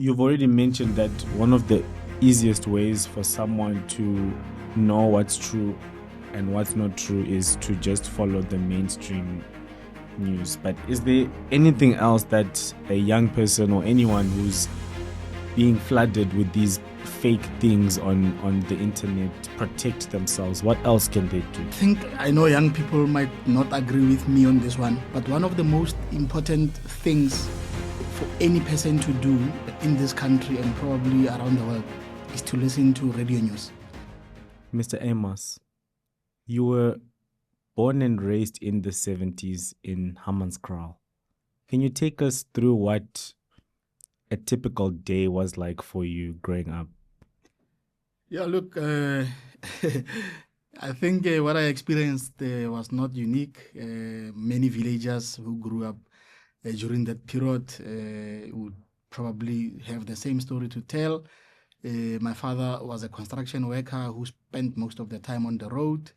You've already mentioned that one of the easiest ways for someone to know what's true and what's not true is to just follow the mainstream news. But is there anything else that a young person or anyone who's being flooded with these fake things on the internet protect themselves? What else can they do? I know young people might not agree with me on this one, but one of the most important things for any person to do in this country and probably around the world is to listen to radio news. Mr. Amos, you were born and raised in the 70s in Hammanskraal. Can you take us through what a typical day was like for you growing up? Yeah, look, I think what I experienced was not unique. Many villagers who grew up during that period would probably have the same story to tell. My father was a construction worker who spent most of the time on the road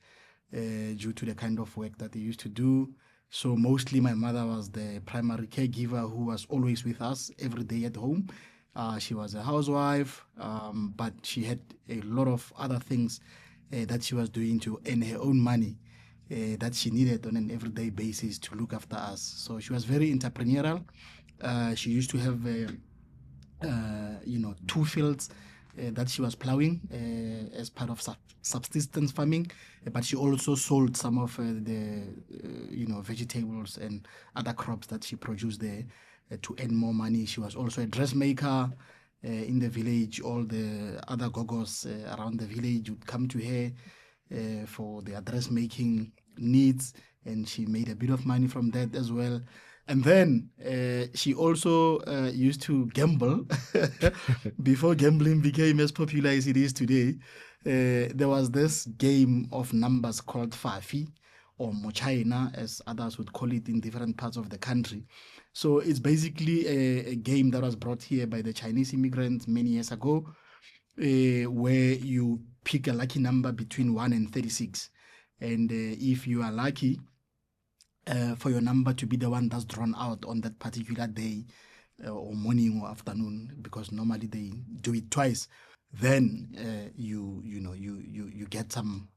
due to the kind of work that he used to do. So mostly my mother was the primary caregiver who was always with us every day at home. She was a housewife, but she had a lot of other things that she was doing to earn her own money that she needed on an everyday basis to look after us. So she was very entrepreneurial. She used to have, two fields that she was plowing as part of subsistence farming, but she also sold some of the vegetables and other crops that she produced there to earn more money. She was also a dressmaker in the village. All the other gogos around the village would come to her for their dressmaking needs, and she made a bit of money from that as well. And then she also used to gamble before gambling became as popular as it is today. There was this game of numbers called Fafi or Mochaina, as others would call it in different parts of the country. So it's basically a game that was brought here by the Chinese immigrants many years ago, where you pick a lucky number between 1 and 36. And if you are lucky, for your number to be the one that's drawn out on that particular day or morning or afternoon, because normally they do it twice, then you get some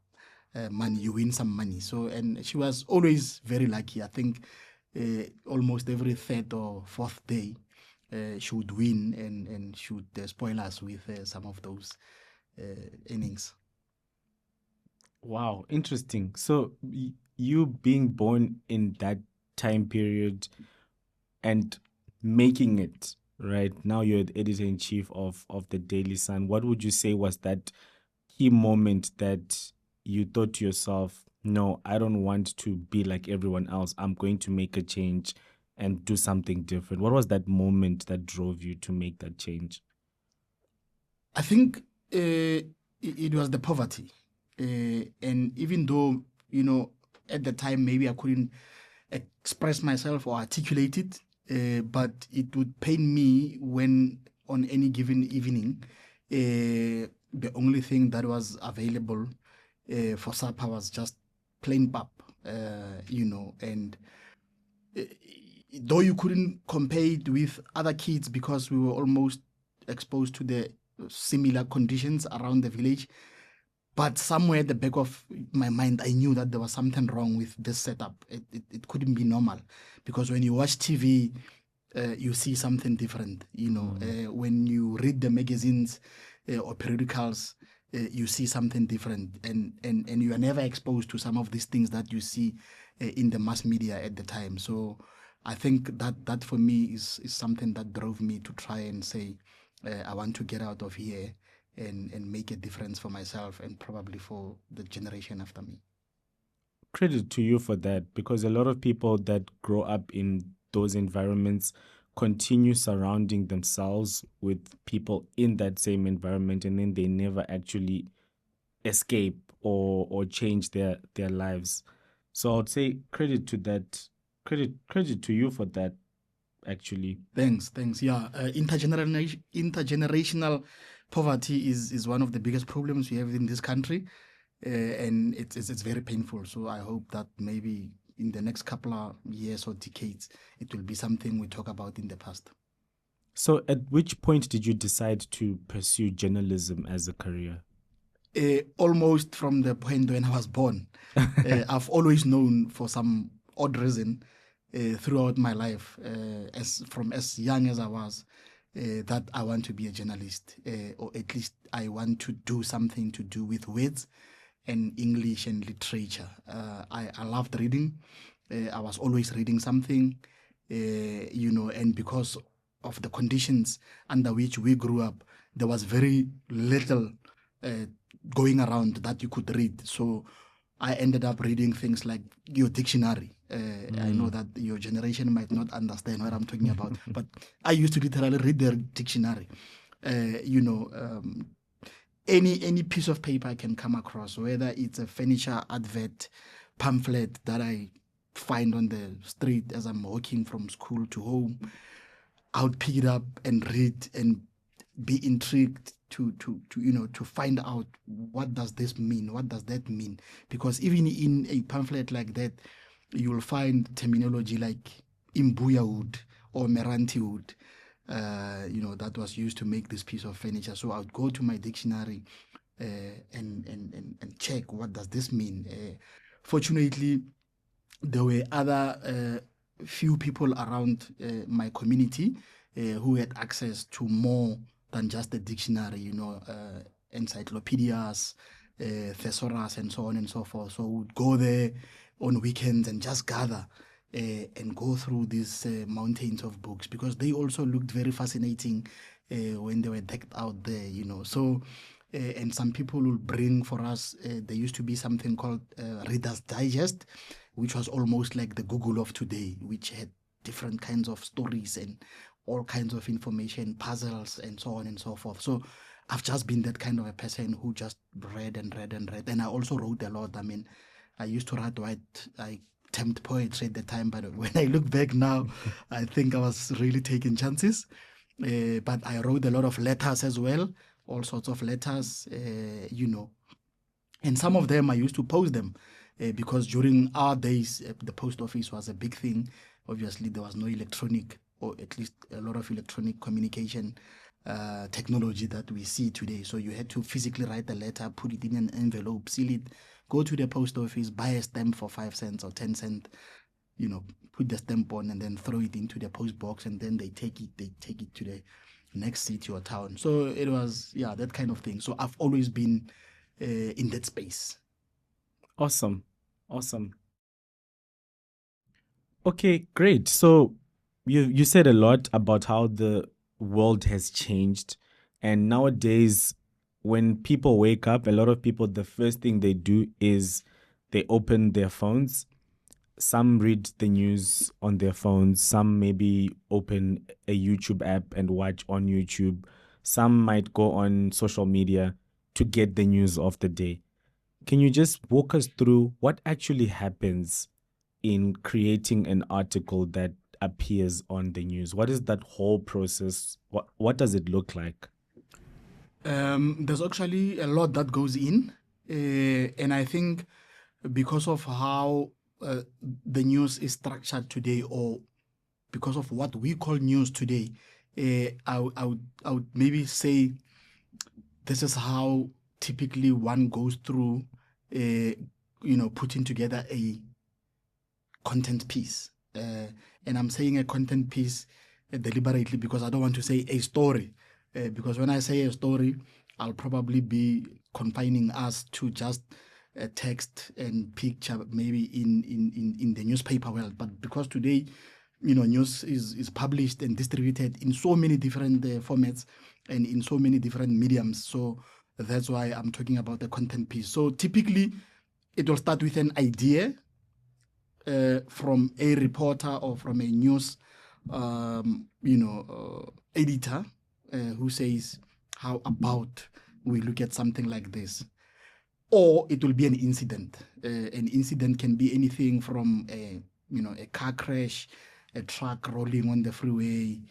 money, you win some money. So, and she was always very lucky. I think almost every third or fourth day she would win and she would spoil us with some of those innings. Wow, interesting. So you being born in that time period and making it, right? Now you're the editor-in-chief of the Daily Sun. What would you say was that key moment that you thought to yourself, no, I don't want to be like everyone else. I'm going to make a change and do something different. What was that moment that drove you to make that change? I think it was the poverty. And even though, at the time, maybe I couldn't express myself or articulate it, but it would pain me when on any given evening, the only thing that was available for supper was just plain pap, and uh, though you couldn't compare it with other kids because we were almost exposed to the similar conditions around the village, but somewhere at the back of my mind, I knew that there was something wrong with this setup. It couldn't be normal, because when you watch TV, you see something different. When you read the magazines or periodicals, you see something different, and you are never exposed to some of these things that you see in the mass media at the time. So I think that for me is something that drove me to try and say, I want to get out of here and make a difference for myself and probably for the generation after me. Credit to you for that, because a lot of people that grow up in those environments continue surrounding themselves with people in that same environment, and then they never actually escape or change their lives. So I'd say credit to that. Credit to you for that, actually. Thanks. Yeah, intergenerational poverty is one of the biggest problems we have in this country, and it's very painful. So I hope that maybe in the next couple of years or decades, it will be something we talk about in the past. So, at which point did you decide to pursue journalism as a career? Almost from the point when I was born. I've always known, for some odd reason, throughout my life, as young as I was, that I want to be a journalist, or at least I want to do something to do with words and English and literature. I loved reading. I was always reading something, and because of the conditions under which we grew up, there was very little uh, going around that you could read. So I ended up reading things like your dictionary. I know that your generation might not understand what I'm talking about, but I used to literally read the dictionary. Any piece of paper I can come across, whether it's a furniture advert, pamphlet that I find on the street as I'm walking from school to home, I would pick it up and read and be intrigued to find out, what does this mean, what does that mean, because even in a pamphlet like that, you will find terminology like imbuya wood or meranti wood, that was used to make this piece of furniture. So I would go to my dictionary, and check, what does this mean. Fortunately, there were other few people around my community who had access to more than just the dictionary, encyclopedias, thesaurus, and so on and so forth. So we'd go there on weekends and just gather and go through these mountains of books, because they also looked very fascinating when they were decked out there, So, and some people will bring for us, there used to be something called Reader's Digest, which was almost like the Google of today, which had different kinds of stories and all kinds of information, puzzles, and so on and so forth. So I've just been that kind of a person who just read and read and read. And I also wrote a lot. I mean, I used to I attempt poetry at the time, but when I look back now, I think I was really taking chances. But I wrote a lot of letters as well, all sorts of letters, and some of them I used to post them, because during our days, the post office was a big thing. Obviously, there was no electronic, or at least a lot of electronic communication technology that we see today. So you had to physically write a letter, put it in an envelope, seal it, go to the post office, buy a stamp for 5 cents or 10 cents, put the stamp on, and then throw it into the post box, and then they take it to the next city or town. So it was, that kind of thing. So I've always been in that space. Awesome. Awesome. Okay, great. So you said a lot about how the world has changed, and nowadays when people wake up, a lot of people, the first thing they do is they open their phones. Some read the news on their phones, some maybe open a YouTube app and watch on YouTube. Some might go on social media to get the news of the day. Can you just walk us through what actually happens in creating an article that appears on the news? What is that whole process? What does it look like? There's actually a lot that goes in, and I think because of how the news is structured today, or because of what we call news today, I would maybe say this is how typically one goes through, putting together a content piece. And I'm saying a content piece deliberately, because I don't want to say a story. Because when I say a story, I'll probably be confining us to just a text and picture, maybe in the newspaper world. But because today, news is published and distributed in so many different formats and in so many different mediums. So that's why I'm talking about the content piece. So typically, it will start with an idea from a reporter or from a news, editor, who says, "How about we look at something like this?" Or it will be an incident. An incident can be anything from a car crash, a truck rolling on the freeway,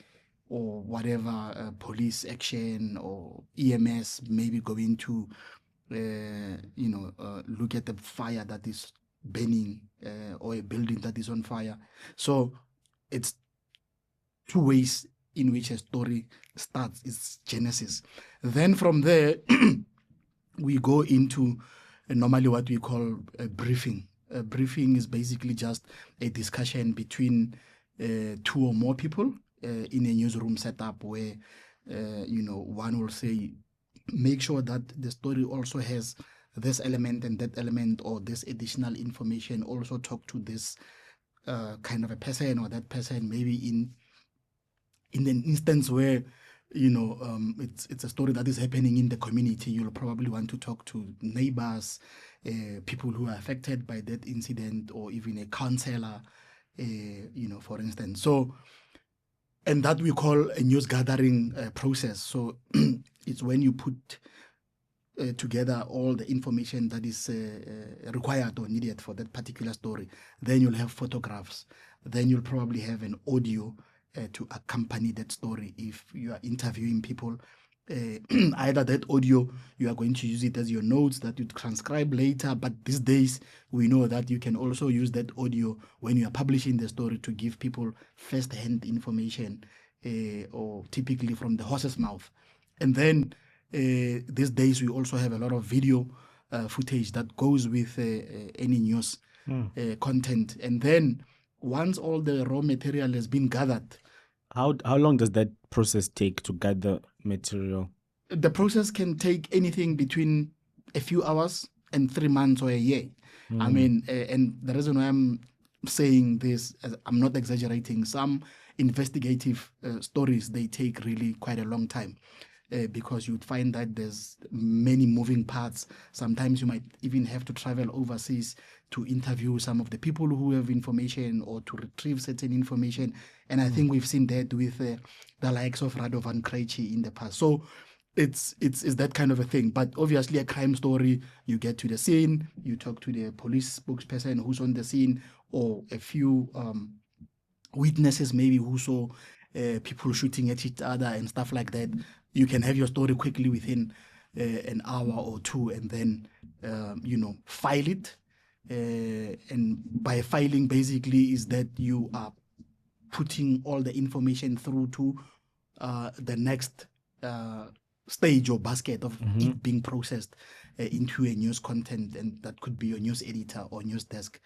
or whatever, police action, or EMS maybe going to look at the fire that is burning, or a building that is on fire. So it's two ways in which a story starts, its genesis. Then from there, we go into normally what we call a briefing. A briefing is basically just a discussion between two or more people in a newsroom setup where, one will say, make sure that the story also has this element and that element, or this additional information. Also talk to this kind of a person or that person, maybe in an instance where it's a story that is happening in the community. You'll probably want to talk to neighbors, people who are affected by that incident, or even a counselor, for instance. So, and that we call a news gathering process. So it's when you put together all the information that is required or needed for that particular story. Then you'll have photographs. Then you'll probably have an audio to accompany that story if you are interviewing people. Either that audio, you are going to use it as your notes that you transcribe later, but these days we know that you can also use that audio when you are publishing the story to give people first-hand information, or typically from the horse's mouth. And then these days we also have a lot of video footage that goes with any news content. And then once all the raw material has been gathered, how long does that process take to gather material? The process can take anything between a few hours and 3 months or a year. I mean, and the reason why I'm saying this, I'm not exaggerating. Some investigative stories, they take really quite a long time. Because you'd find that there's many moving parts. Sometimes you might even have to travel overseas to interview some of the people who have information or to retrieve certain information. And I think we've seen that with the likes of Radovan Krejci in the past. So it's that kind of a thing. But obviously a crime story, you get to the scene, you talk to the police spokesperson who's on the scene, or a few witnesses maybe who saw people shooting at each other and stuff like that. You can have your story quickly within an hour or two, and then file it. And by filing, basically, is that you are putting all the information through to the next stage or basket of it being processed into a news content, and that could be your news editor or news desk,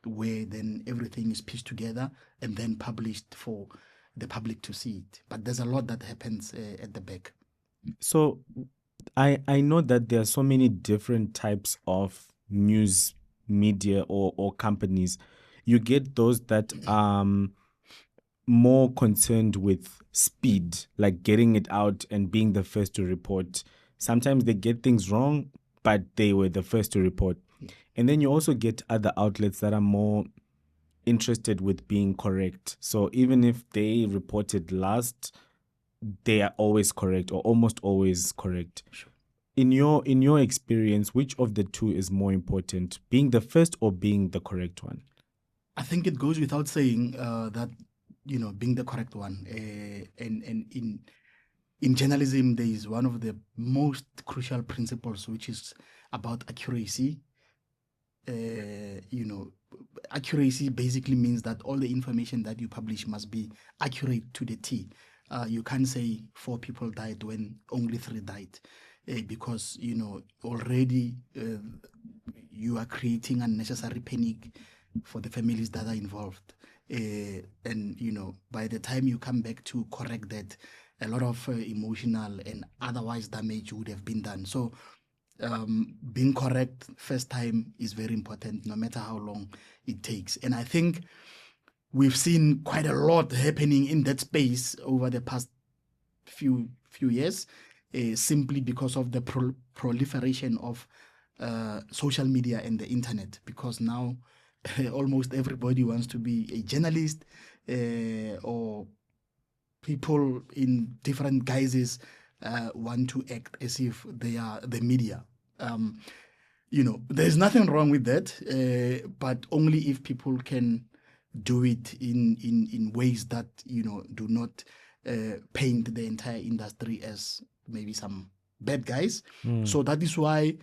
where then everything is pieced together and then published for the public to see it. But there's a lot that happens at the back. So I know that there are so many different types of news media or companies. You get those that are more concerned with speed, like getting it out and being the first to report. Sometimes they get things wrong, but they were the first to report. And then you also get other outlets that are more interested with being correct. So even if they reported last, they are always correct, or almost always correct. Sure. In your experience, which of the two is more important, being the first or being the correct one? I think it goes without saying that being the correct one. And in journalism, there is one of the most crucial principles, which is about accuracy. Accuracy basically means that all the information that you publish must be accurate to the T. You can't say 4 people died when only 3 died, because already you are creating unnecessary panic for the families that are involved. And by the time you come back to correct that, a lot of emotional and otherwise damage would have been done. So being correct first time is very important, no matter how long it takes. And I think we've seen quite a lot happening in that space over the past few years, simply because of the proliferation of social media and the internet. Because now almost everybody wants to be a journalist, or people in different guises want to act as if they are the media. There's nothing wrong with that, but only if people can do it in ways that do not paint the entire industry as maybe some bad guys. So that is why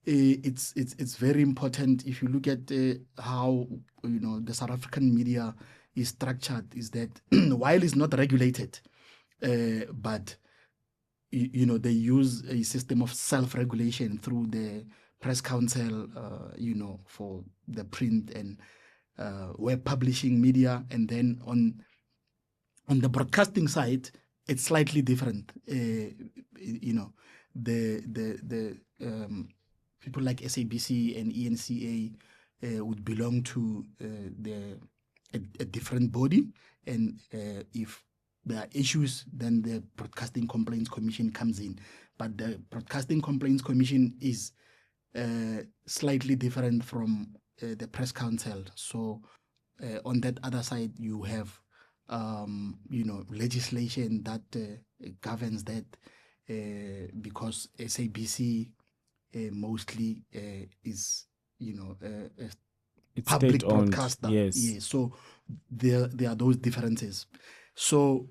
it's very important. If you look at how the South African media is structured, is that while it's not regulated, but they use a system of self-regulation through the press council, for the print and web publishing media, and then on the broadcasting side, it's slightly different. The people like SABC and ENCA would belong to a different body, and if there are issues, then the Broadcasting Complaints Commission comes in. But the Broadcasting Complaints Commission is slightly different from the Press Council. So on that other side, you have legislation that governs that, because SABC mostly is a It's public state-owned. broadcaster. Yes. Yeah, so there are those differences. So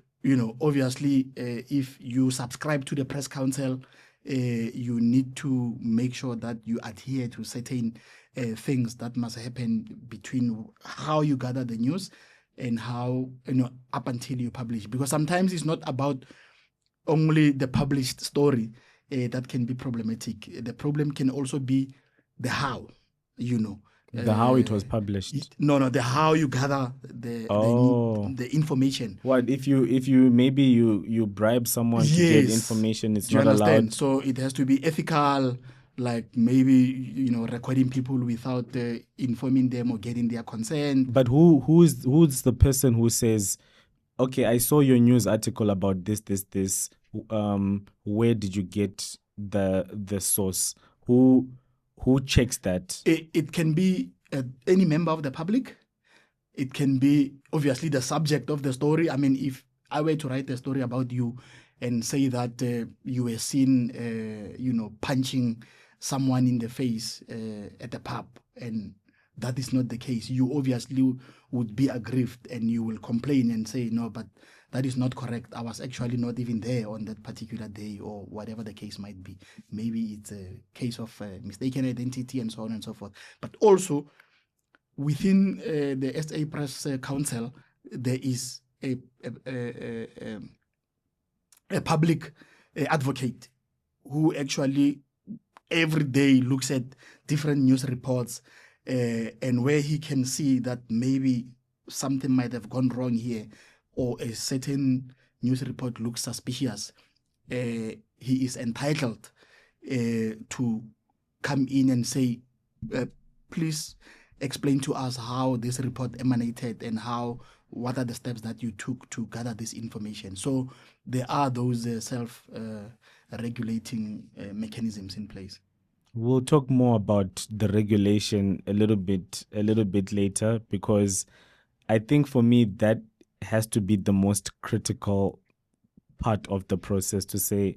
obviously, if you subscribe to the Press Council, you need to make sure that you adhere to certain things that must happen between how you gather the news and how up until you publish, because sometimes it's not about only the published story that can be problematic. The problem can also be the how, The how it was published. the how you gather the information. What if you maybe you bribe someone to get information? It's Do you not understand? allowed. So it has to be ethical, like maybe recording people without informing them or getting their consent. But who's the person who says, okay, I saw your news article about this. Where did you get the source? Who checks that? It can be any member of the public. It can be obviously the subject of the story. I mean, if I were to write a story about you and say that you were seen, punching someone in the face at a pub, and that is not the case, you obviously would be aggrieved and you will complain and say, no, but that is not correct. I was actually not even there on that particular day, or whatever the case might be. Maybe it's a case of mistaken identity and so on and so forth. But also within the SA Press Council, there is a public advocate who actually every day looks at different news reports, and where he can see that maybe something might have gone wrong here, or a certain news report looks suspicious, he is entitled to come in and say, please explain to us how this report emanated and what are the steps that you took to gather this information. So there are those self-regulating mechanisms in place. We'll talk more about the regulation a little bit later, because I think for me that has to be the most critical part of the process, to say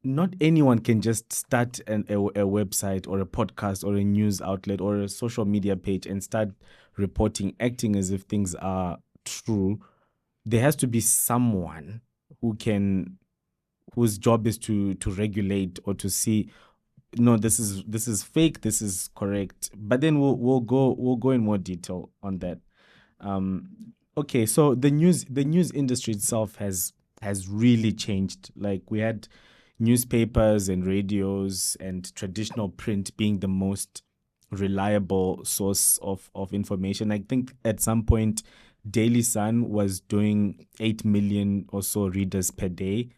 not anyone can just start a website or a podcast or a news outlet or a social media page and start reporting, acting as if things are true. There has to be someone whose job is to regulate or to see, no, this is fake, this is correct. But then we'll go in more detail on that. Okay, so the news industry itself has really changed. Like, we had newspapers and radios and traditional print being the most reliable source of information. I think at some point Daily Sun was doing 8 million or so readers per day.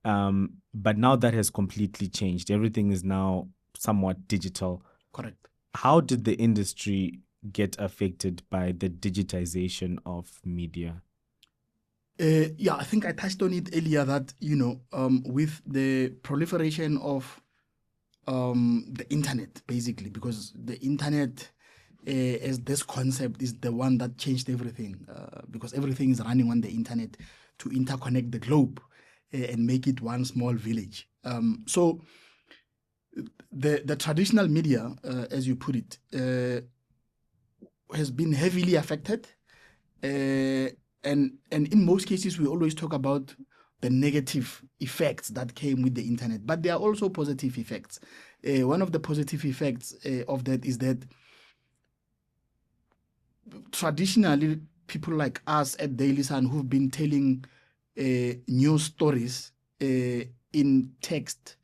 But now that has completely changed. Everything is now somewhat digital. Correct. How did the industry get affected by the digitization of media? I think I touched on it earlier that, with the proliferation of the internet, basically, because the internet as this concept is the one that changed everything, because everything is running on the internet to interconnect the globe and make it one small village. So the traditional media, as you put it, has been heavily affected. And in most cases, we always talk about the negative effects that came with the internet, but there are also positive effects. One of the positive effects of that is that traditionally people like us at Daily Sun who've been telling news stories in text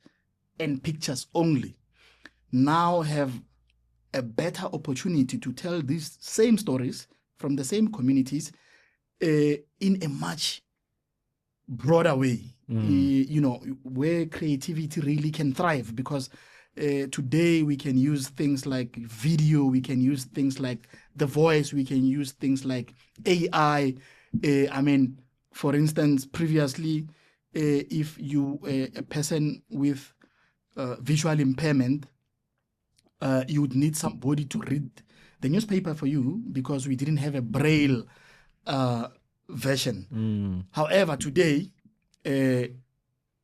and pictures only now have a better opportunity to tell these same stories from the same communities in a much broader way, where creativity really can thrive, because today we can use things like video, we can use things like the voice, we can use things like AI. I mean, for instance, previously, if you a person with visual impairment, you would need somebody to read the newspaper for you because we didn't have a braille version. However, today,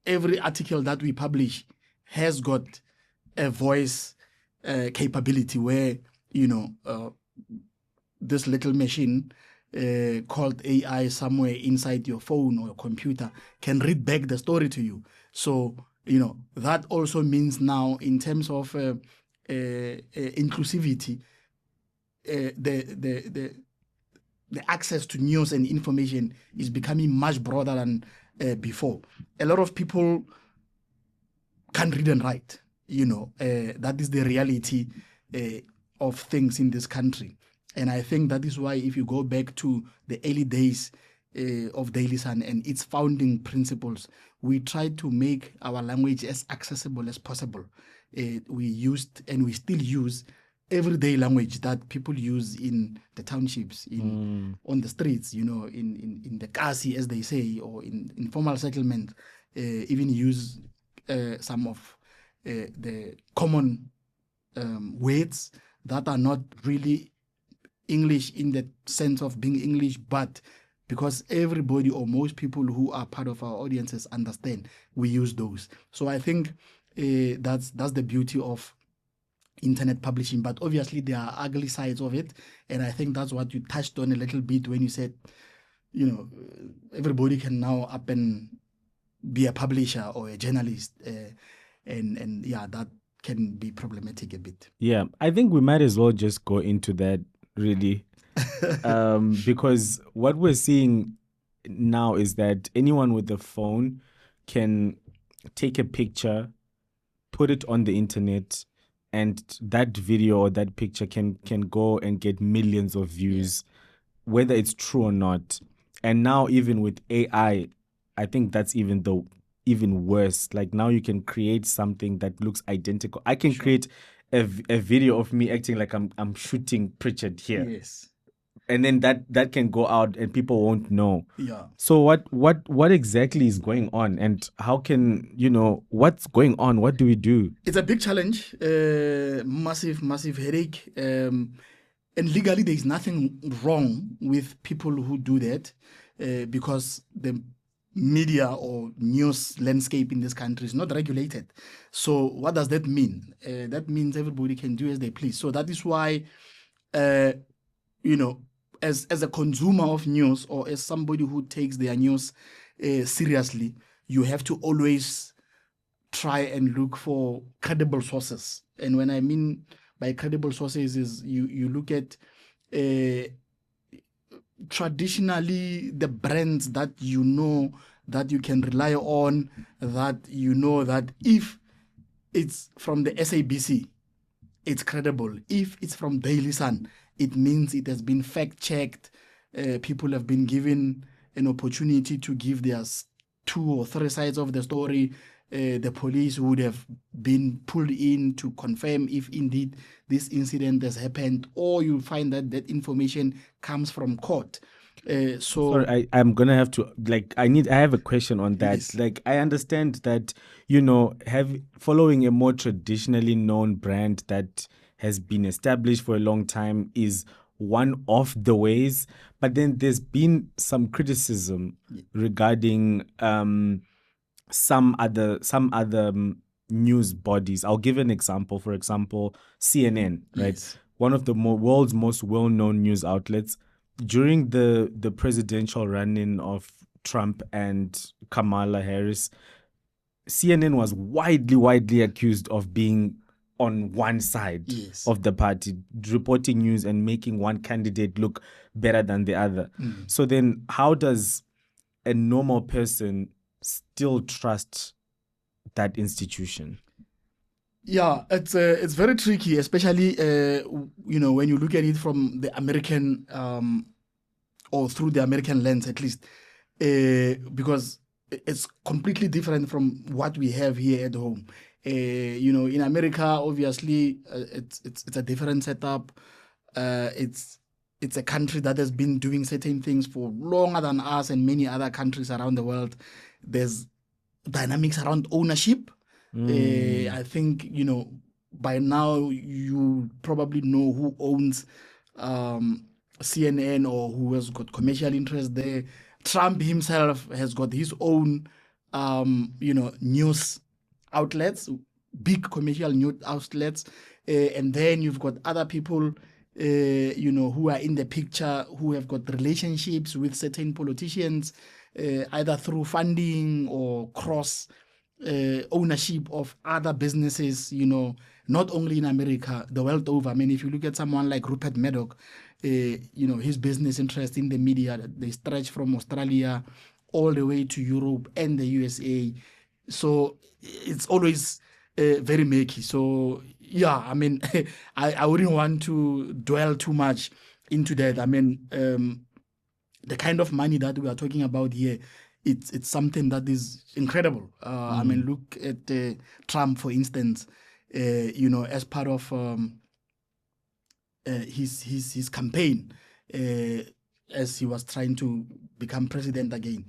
every article that we publish has got a voice capability where, this little machine called AI somewhere inside your phone or your computer can read back the story to you. So, that also means now, in terms of inclusivity, the access to news and information is becoming much broader than before. A lot of people can't read and write. That is the reality of things in this country. And I think that is why, if you go back to the early days of Daily Sun and its founding principles, we tried to make our language as accessible as possible. We used, and we still use, everyday language that people use in the townships, on the streets, in the kasi, as they say, or in informal settlement, even use some of the common words that are not really English in the sense of being English, but because everybody or most people who are part of our audiences understand, we use those. So I think that's the beauty of internet publishing. But obviously there are ugly sides of it, and I think that's what you touched on a little bit when you said, everybody can now up and be a publisher or a journalist, and yeah, that can be problematic a bit. Yeah, I think we might as well just go into that, really, because what we're seeing now is that anyone with a phone can take a picture, put it on the internet, and that video or that picture can go and get millions of views, whether it's true or not. And now, even with AI, I think that's even worse. Like, now you can create something that looks identical. I can create a video of me acting like I'm shooting Pritchard here. Yes. And then that can go out and people won't know. Yeah. So what exactly is going on, and how can, what's going on? What do we do? It's a big challenge, massive headache. And legally, there is nothing wrong with people who do that, because the media or news landscape in this country is not regulated. So what does that mean? That means everybody can do as they please. So that is why, as a consumer of news, or as somebody who takes their news seriously, you have to always try and look for credible sources. And when I mean by credible sources is you look at traditionally the brands that that you can rely on, that that if it's from the SABC, it's credible. If it's from Daily Sun, it means it has been fact-checked. People have been given an opportunity to give their 2 or 3 sides of the story. The police would have been pulled in to confirm if indeed this incident has happened, or you find that information comes from court. Sorry, I'm gonna have to, I have a question on that. Yes. Like, I understand that, following a more traditionally known brand that has been established for a long time is one of the ways, but then there's been some criticism regarding some other news bodies. I'll give an example. For example, CNN, right? Yes. One of the world's most well-known news outlets. During the presidential run-in of Trump and Kamala Harris, CNN was widely accused of being on one side Yes. of the party, reporting news and making one candidate look better than the other. So then how does a normal person still trust that institution? Yeah, it's very tricky, especially when you look at it from the American or through the American lens at least, because it's completely different from what we have here at home. In America, obviously, it's a different setup. It's a country that has been doing certain things for longer than us and many other countries around the world. There's dynamics around ownership. I think, by now you probably know who owns CNN or who has got commercial interest there. Trump himself has got his own, news outlets, big commercial news outlets. And then you've got other people, who are in the picture, who have got relationships with certain politicians, either through funding or cross ownership of other businesses, not only in America, the world over. I mean, if you look at someone like Rupert Murdoch, his business interest in the media, they stretch from Australia all the way to Europe and the USA. So it's always very murky. So, yeah, I mean, I wouldn't want to dwell too much into that. I mean, the kind of money that we are talking about here, it's something that is incredible. I mean, look at Trump, for instance. As part of his campaign, as he was trying to become president again,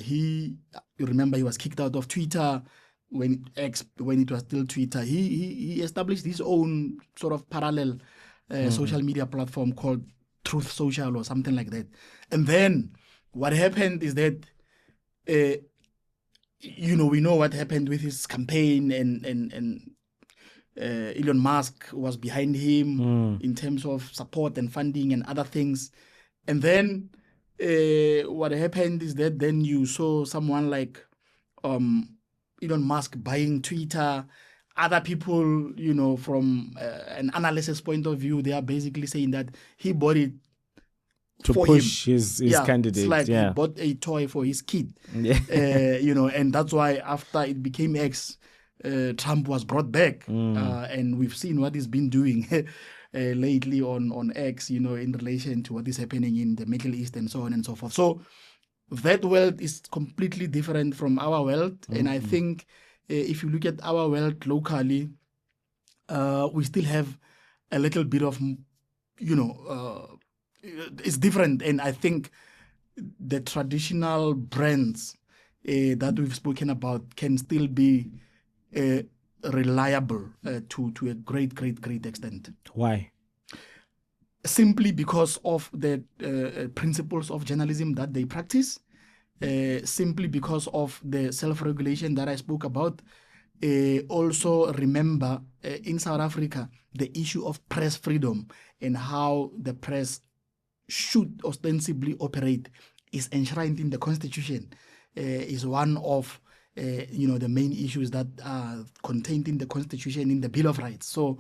you remember he was kicked out of Twitter when it was still Twitter. He established his own sort of parallel social media platform called Truth Social or something like that. And then what happened is that we know what happened with his campaign, and Elon Musk was behind him in terms of support and funding and other things. And then what happened is that then you saw someone like Elon Musk buying Twitter. Other people, from an analysis point of view, they are basically saying that he bought it to for push him. his candidate. It's like he bought a toy for his kid. Yeah. And that's why after it became X, Trump was brought back. And we've seen what he's been doing lately on X, in relation to what is happening in the Middle East and so on and so forth. So that world is completely different from our world. And I think if you look at our world locally, we still have a little bit of, it's different. And I think the traditional brands that we've spoken about can still be reliable to a great extent. Why? Simply because of the principles of journalism that they practice, simply because of the self-regulation that I spoke about. Also remember, in South Africa, the issue of press freedom and how the press should ostensibly operate is enshrined in the Constitution, is one of the main issues that are contained in the Constitution, in the Bill of Rights. So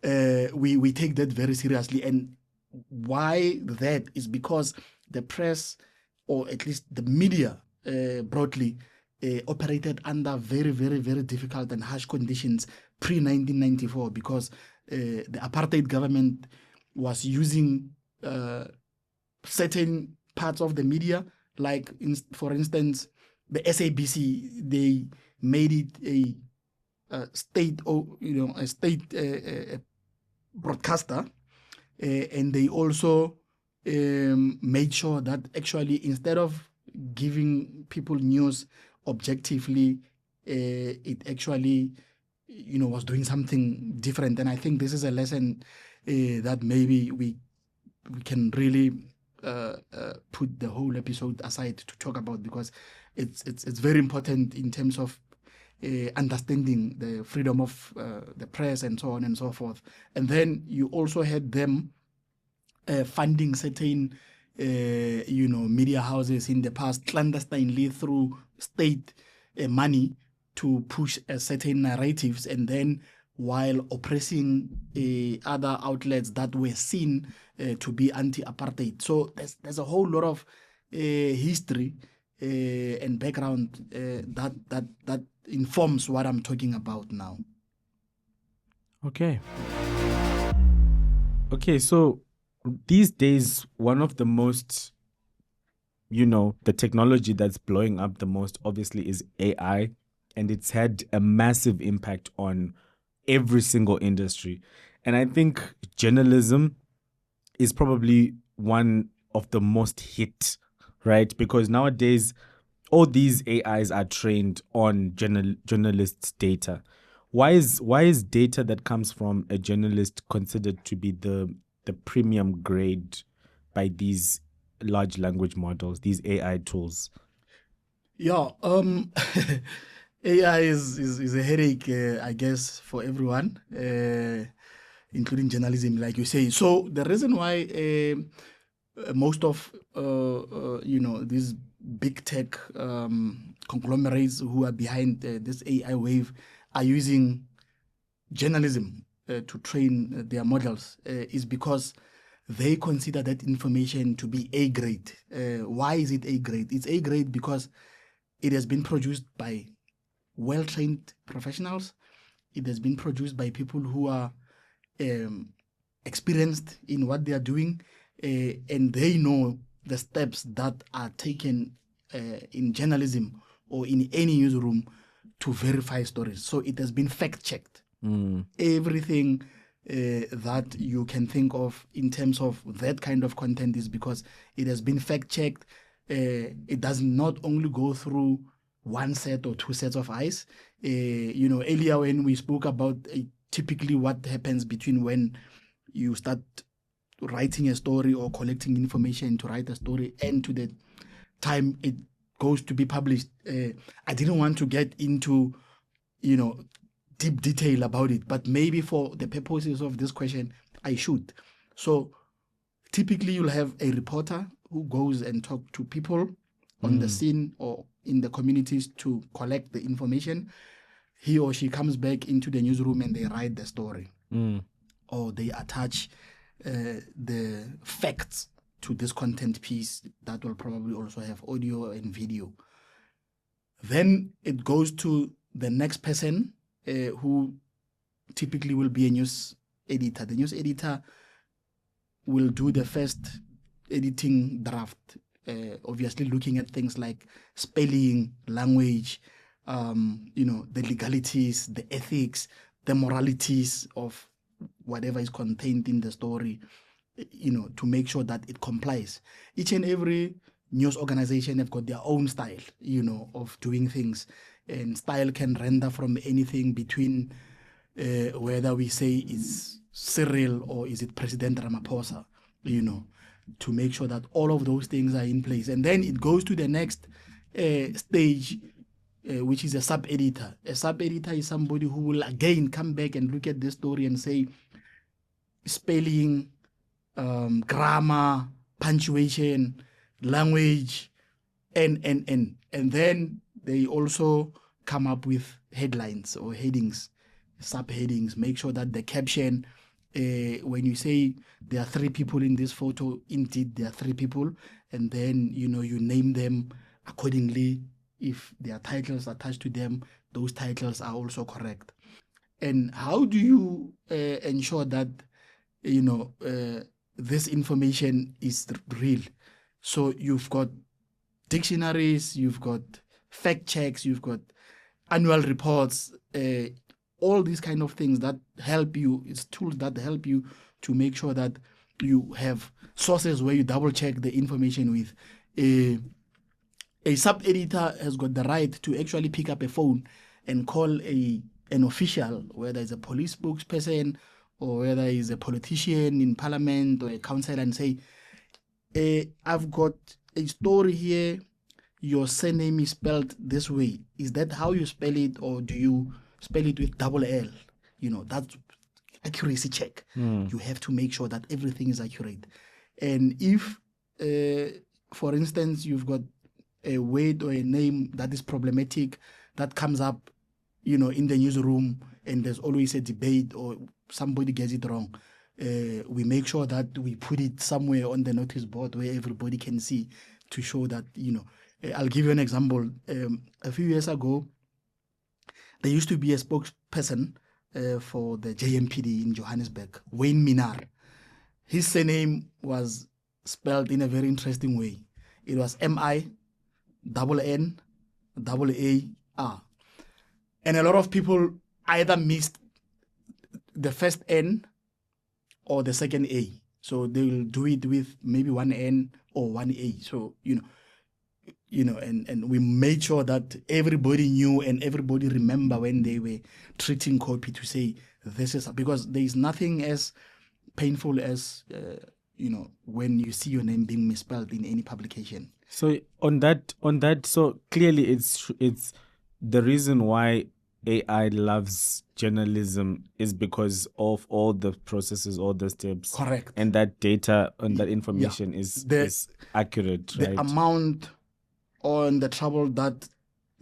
we take that very seriously. And why that is because the press, or at least the media broadly, operated under very, very, very difficult and harsh conditions pre-1994, because the apartheid government was using certain parts of the media, like for instance, the SABC. They made it a state, broadcaster, and they also made sure that actually, instead of giving people news objectively, it actually was doing something different. And I think this is a lesson that maybe we can really put the whole episode aside to talk about, because it's very important in terms of understanding the freedom of the press and so on and so forth. And then you also had them funding certain media houses in the past clandestinely through state money to push certain narratives. And then while oppressing other outlets that were seen to be anti-apartheid. So there's a whole lot of history and background that informs what I'm talking about now. Okay. Okay, so these days, one of the most, the technology that's blowing up the most, obviously, is AI, and it's had a massive impact on every single industry. And I think journalism is probably one of the most hit, right? Because nowadays, all these AIs are trained on journalists' data. Why is data that comes from a journalist considered to be the premium grade by these large language models, these AI tools? Yeah, AI is a headache, I guess, for everyone, including journalism, like you say. So the reason why most of these big tech conglomerates who are behind this AI wave are using journalism to train their models is because they consider that information to be A grade. Why is it A grade? It's A grade because it has been produced by well-trained professionals. It has been produced by people who are experienced in what they are doing, and they know the steps that are taken in journalism or in any newsroom to verify stories. So it has been fact-checked. Everything that you can think of in terms of that kind of content is because it has been fact-checked. It does not only go through one set or two sets of eyes. Earlier when we spoke about typically what happens between when you start writing a story or collecting information to write a story and to the time it goes to be published. I didn't want to get into, deep detail about it, but maybe for the purposes of this question, I should. So typically you'll have a reporter who goes and talk to people on the scene or in the communities to collect the information. He or she comes back into the newsroom and they write the story, or they attach the facts to this content piece that will probably also have audio and video. Then it goes to the next person who typically will be a news editor. The news editor will do the first editing draft, obviously looking at things like spelling, language, the legalities, the ethics, the moralities of whatever is contained in the story, to make sure that it complies. Each and every news organization have got their own style, of doing things. And style can render from anything between whether we say it's Cyril or is it President Ramaphosa, to make sure that all of those things are in place. And then it goes to the next stage, which is a sub-editor. A sub-editor is somebody who will again come back and look at the story and say, spelling, grammar, punctuation, language, and then they also come up with headlines or headings, subheadings. Make sure that the caption, when you say there are 3 people in this photo, indeed there are 3 people, and then you name them accordingly. If there are titles attached to them, those titles are also correct. And how do you ensure that this information is real? So you've got dictionaries, you've got fact checks, you've got annual reports, all these kind of things that help you. It's tools that help you to make sure that you have sources where you double check the information with. A sub-editor has got the right to actually pick up a phone and call an official, whether it's a police spokesperson or whether it's a politician in parliament or a council, and say, I've got a story here. Your surname is spelled this way. Is that how you spell it, or do you spell it with double L? That's accuracy check. You have to make sure that everything is accurate. And if, for instance, you've got a word or a name that is problematic that comes up in the newsroom, and there's always a debate or somebody gets it wrong, we make sure that we put it somewhere on the notice board where everybody can see, to show that, I'll give you an example. A few years ago, there used to be a spokesperson for the JMPD in Johannesburg, Wayne Minar. His surname was spelled in a very interesting way. It was MINNAAR. And a lot of people either missed the first N or the second A. So they will do it with maybe one N or one A. So, and we made sure that everybody knew and everybody remember when they were treating copy to say this is, because there is nothing as painful as, when you see your name being misspelled in any publication. So on that, so clearly it's the reason why AI loves journalism is because of all the processes, all the steps. Correct. And that data and that information is accurate, the right? The amount on the trouble that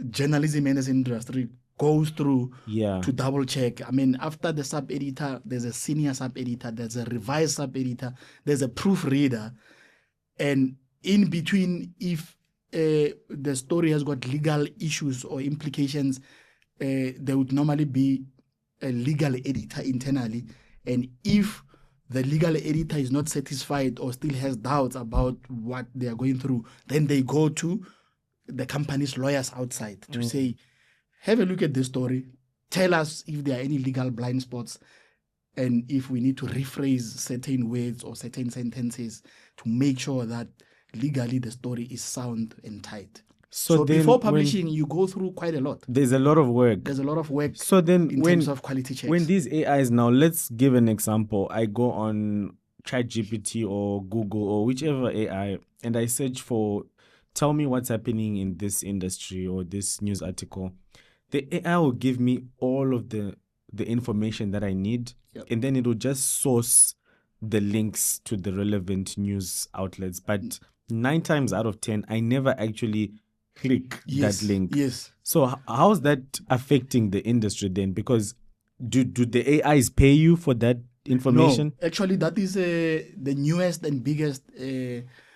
journalism and this industry goes through to double check. I mean, after the sub-editor, there's a senior sub-editor, there's a revised sub-editor, there's a proofreader. And in between, if the story has got legal issues or implications, there would normally be a legal editor internally. And if the legal editor is not satisfied or still has doubts about what they are going through, then they go to the company's lawyers outside to say, have a look at this story, tell us if there are any legal blind spots, and if we need to rephrase certain words or certain sentences to make sure that legally the story is sound and tight. So before publishing, you go through quite a lot. There's a lot of work. So then in terms of quality checks. When these AIs now, let's give an example. I go on ChatGPT or Google or whichever AI, and I search for, tell me what's happening in this industry or this news article. The AI will give me all of the information that I need, and then it will just source the links to the relevant news outlets. But 9 times out of 10, I never actually click that link. Yes. So how's that affecting the industry then? Because do the AIs pay you for that information? No, actually, that is the newest and biggest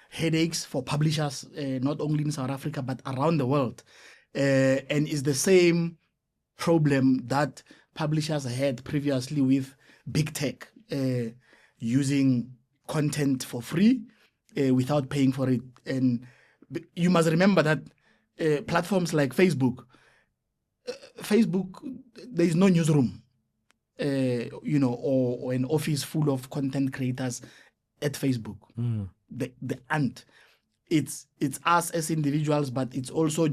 headaches for publishers, not only in South Africa, but around the world. And it's the same problem that publishers had previously with big tech, using content for free without paying for it. And you must remember that platforms like Facebook, there is no newsroom, or an office full of content creators at Facebook. The ant. It's us as individuals, but it's also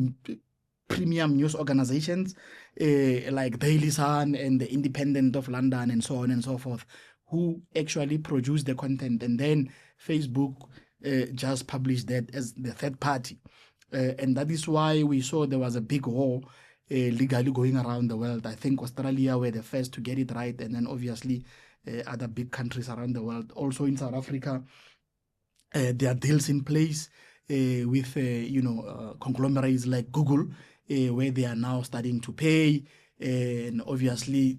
premium news organizations like Daily Sun and the Independent of London and so on and so forth, who actually produce the content, and then Facebook just published that as the third party. And that is why we saw there was a big war legally going around the world. I think Australia were the first to get it right, and then obviously other big countries around the world. Also in South Africa, there are deals in place with conglomerates like Google, where they are now starting to pay. And obviously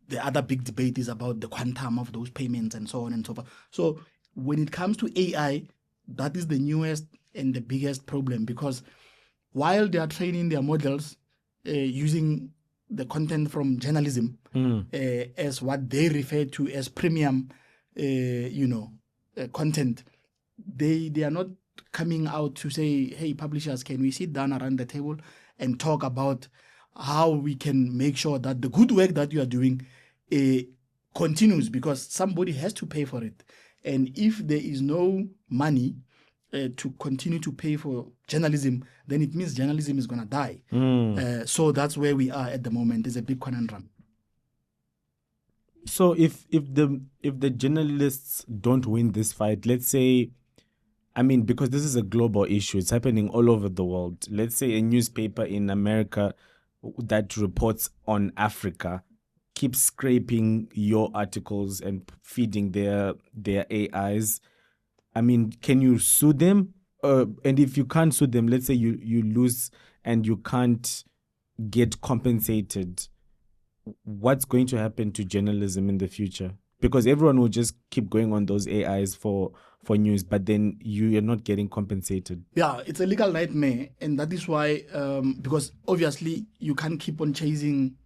the other big debate is about the quantum of those payments and so on and so forth. So when it comes to AI, that is the newest and the biggest problem, because while they are training their models using the content from journalism as what they refer to as premium content, they are not coming out to say, hey, publishers, can we sit down around the table and talk about how we can make sure that the good work that you are doing continues, because somebody has to pay for it. And if there is no money to continue to pay for journalism, then it means journalism is going to die. So that's where we are at the moment. It's a big conundrum. So if the journalists don't win this fight, let's say, I mean, because this is a global issue, it's happening all over the world. Let's say a newspaper in America that reports on Africa keeps scraping your articles and feeding their AIs. I mean, can you sue them? And if you can't sue them, let's say you lose and you can't get compensated. what's going to happen to journalism in the future? Because everyone will just keep going on those AIs for news, but then you are not getting compensated. Yeah, it's a legal nightmare, and that is why, because obviously you can't keep on chasing,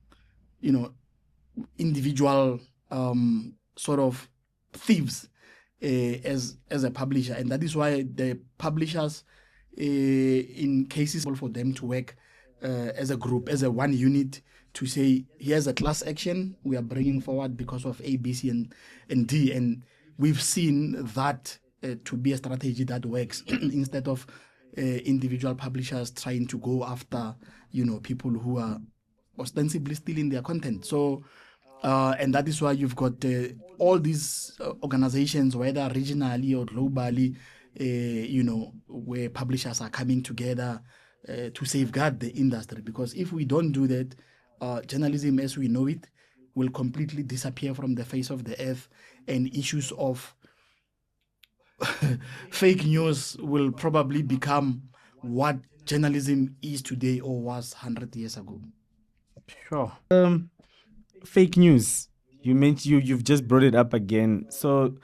individual sort of thieves as a publisher, and that is why the publishers, in cases for them to work as a group, as a one unit, to say here's a class action we are bringing forward because of A, B, C, and D, and we've seen that to be a strategy that works instead of individual publishers trying to go after people who are ostensibly stealing their content. So and that is why you've got all these organizations, whether regionally or globally, where publishers are coming together to safeguard the industry. Because if we don't do that, journalism as we know it will completely disappear from the face of the earth, and issues of fake news will probably become what journalism is today or was 100 years ago. Sure. Fake news. You've just brought it up again. So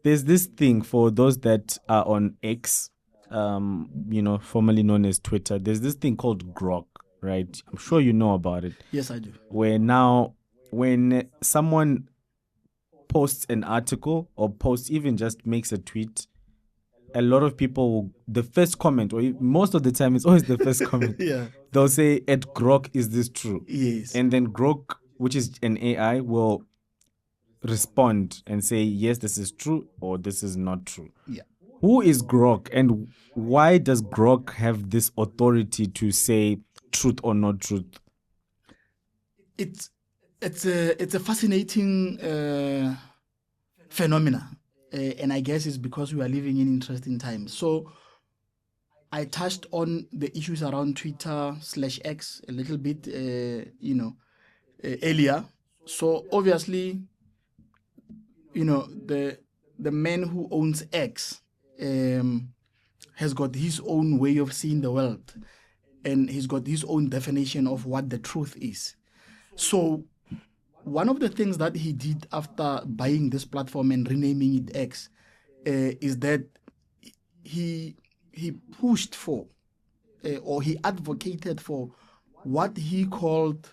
there's this thing for those that are on X, formerly known as Twitter. There's this thing called Grok, right? I'm sure you know about it. Yes, I do. Where now, when someone posts an article or even just makes a tweet, a lot of people the first comment, or most of the time it's always the first comment. Yeah. They'll say, "At Grok, is this true?" Yes. And then Grok, which is an AI, will respond and say, "Yes, this is true," or "This is not true." Yeah. Who is Grok, and why does Grok have this authority to say truth or not truth? It's a fascinating phenomena, and I guess it's because we are living in interesting times. So I touched on the issues around Twitter/X a little bit, earlier. So obviously, the man who owns X has got his own way of seeing the world, and he's got his own definition of what the truth is. So one of the things that he did after buying this platform and renaming it X is that he pushed for or he advocated for what he called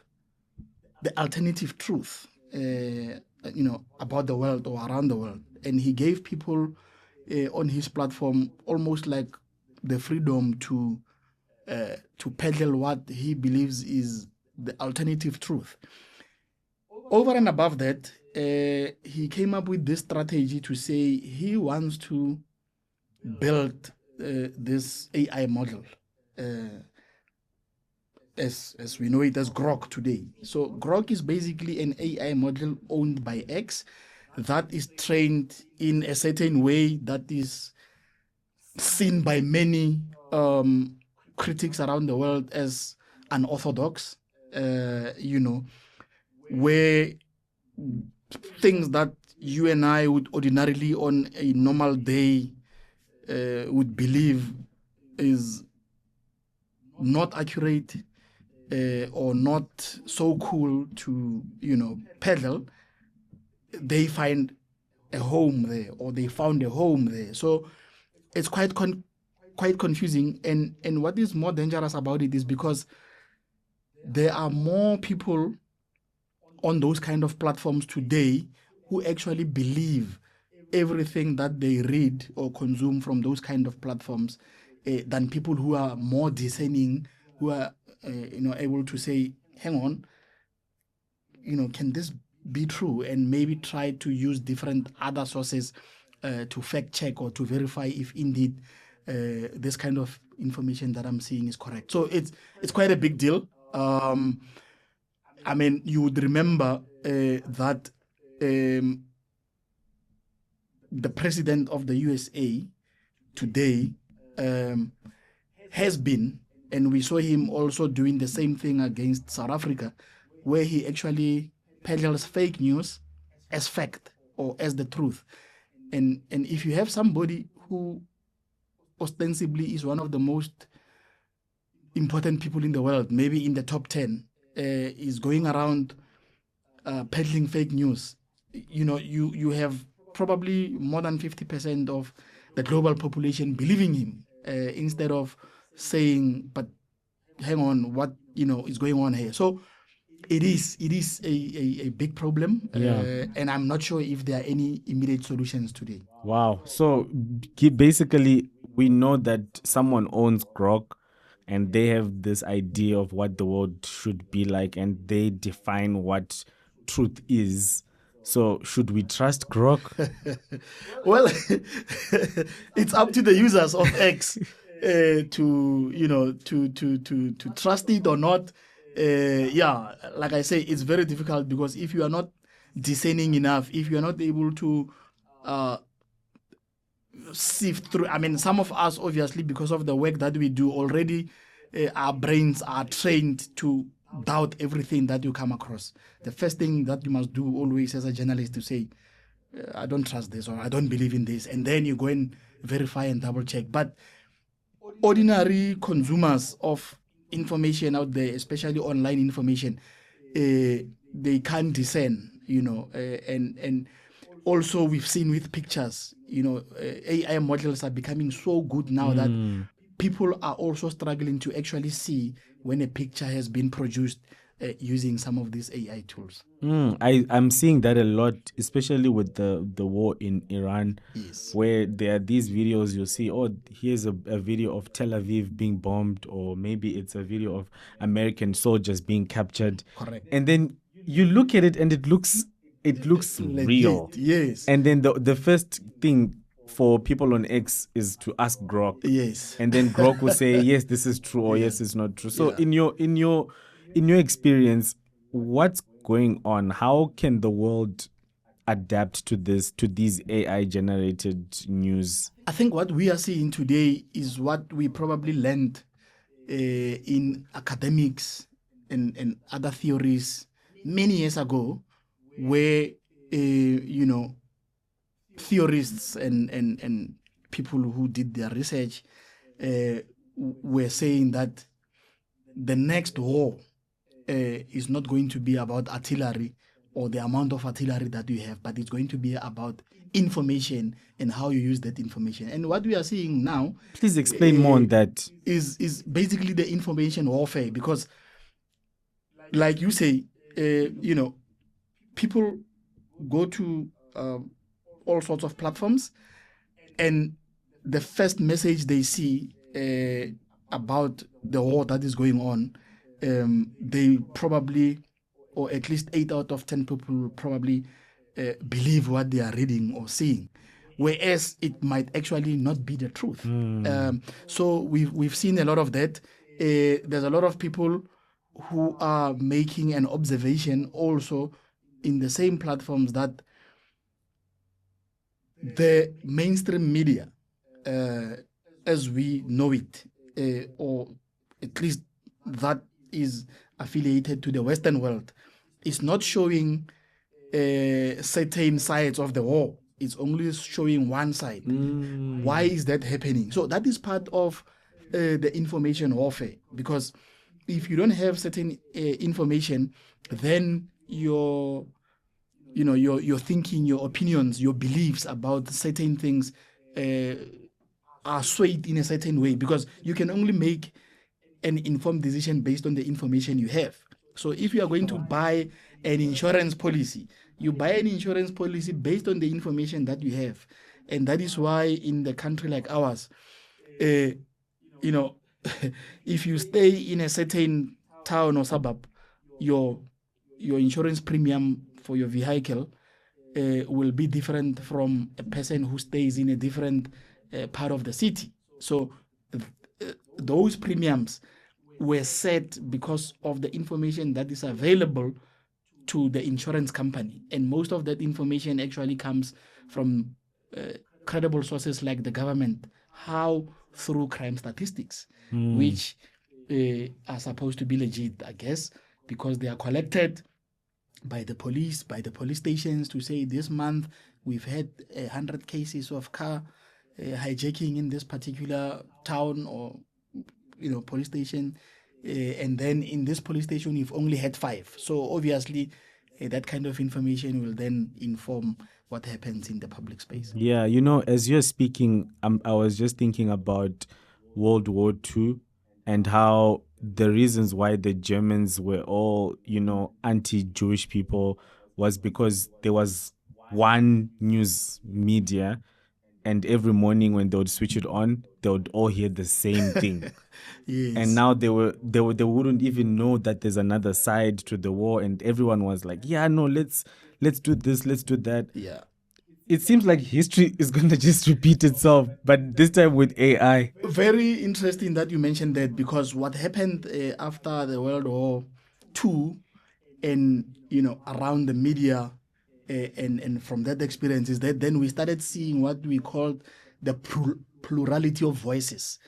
the alternative truth, about the world or around the world. And he gave people on his platform almost like the freedom to peddle what he believes is the alternative truth. Over and above that, he came up with this strategy to say he wants to build this AI model, as we know it as Grok today. So Grok is basically an AI model owned by X that is trained in a certain way that is seen by many critics around the world as unorthodox, where things that you and I would ordinarily on a normal day would believe is not accurate or not so cool to peddle, they find a home there, or they found a home there. So it's quite confusing, and what is more dangerous about it is because there are more people on those kind of platforms today who actually believe everything that they read or consume from those kind of platforms than people who are more discerning, who are able to say, hang on, can this be true, and maybe try to use different other sources to fact check or to verify if indeed this kind of information that I'm seeing is correct. So it's quite a big deal. I mean, you would remember that the president of the USA today has been, and we saw him also doing the same thing against South Africa, where he actually peddles fake news as fact or as the truth. And if you have somebody who ostensibly is one of the most important people in the world, maybe in the top 10, is going around peddling fake news, you have probably more than 50% of the global population believing him, instead of saying, but hang on, what is going on here? So it is a big problem, and I'm not sure if there are any immediate solutions today. Wow. So basically, we know that someone owns Grok and they have this idea of what the world should be like and they define what truth is. So should we trust Grok? Well, it's up to the users of X to trust it or not. Yeah, like I say, it's very difficult because if you are not discerning enough, if you are not able to sift through, I mean, some of us, obviously, because of the work that we do already, our brains are trained to doubt everything that you come across. The first thing that you must do always as a journalist to say, I don't trust this or I don't believe in this. And then you go and verify and double check. But ordinary consumers of information out there, especially online information, they can't discern, and also we've seen with pictures, AI models are becoming so good now that people are also struggling to actually see when a picture has been produced using some of these AI tools. I'm seeing that a lot, especially with the war in Iran, Yes. where there are these videos you'll see, oh, here's a video of Tel Aviv being bombed, or maybe it's a video of American soldiers being captured. Correct. And then you look at it and it looks real. Yes. And then the first thing for people on X is to ask Grok. Yes. And then Grok will say, yes, this is true, or yes, it's not true. So Yeah. in your experience, what's going on? How can the world adapt to these AI generated news? I think what we are seeing today is what we probably learned in academics and other theories many years ago, where theorists and people who did their research were saying that the next war is not going to be about artillery or the amount of artillery that you have, but it's going to be about information and how you use that information. And what we are seeing now, please explain more on that, is basically the information warfare, because like you say, people go to all sorts of platforms, and the first message they see about the war that is going on, they probably, or at least 8 out of 10 people probably believe what they are reading or seeing, whereas it might actually not be the truth. So we've seen a lot of that. There's a lot of people who are making an observation also in the same platforms that the mainstream media, as we know it, or at least that is affiliated to the Western world, is not showing certain sides of the war. It's only showing one side. Why is that happening? So that is part of the information warfare, because if you don't have certain information, then your thinking, your opinions, your beliefs about certain things are swayed in a certain way, because you can only make an informed decision based on the information you have. So if you are going to buy an insurance policy, you buy an insurance policy based on the information that you have. And that is why in the country like ours, if you stay in a certain town or suburb, your insurance premium for your vehicle will be different from a person who stays in a different part of the city. So those premiums were set because of the information that is available to the insurance company. And most of that information actually comes from credible sources like the government. How? Through crime statistics, which are supposed to be legit, I guess, because they are collected by the police stations to say this month we've had 100 cases of car hijacking in this particular town or police station. And then in this police station, you've only had 5. So obviously, that kind of information will then inform what happens in the public space. Yeah, as you're speaking, I was just thinking about World War II and how the reasons why the Germans were all, anti-Jewish people was because there was one news media, and every morning when they would switch it on, they would all hear the same thing. Yes. And now they wouldn't even know that there's another side to the war, and everyone was like, yeah, no, let's do this, let's do that. Yeah. It seems like history is going to just repeat itself, but this time with AI. Very interesting that you mentioned that, because what happened after the World War II and, around the media and from that experience is that then we started seeing what we called the plurality of voices,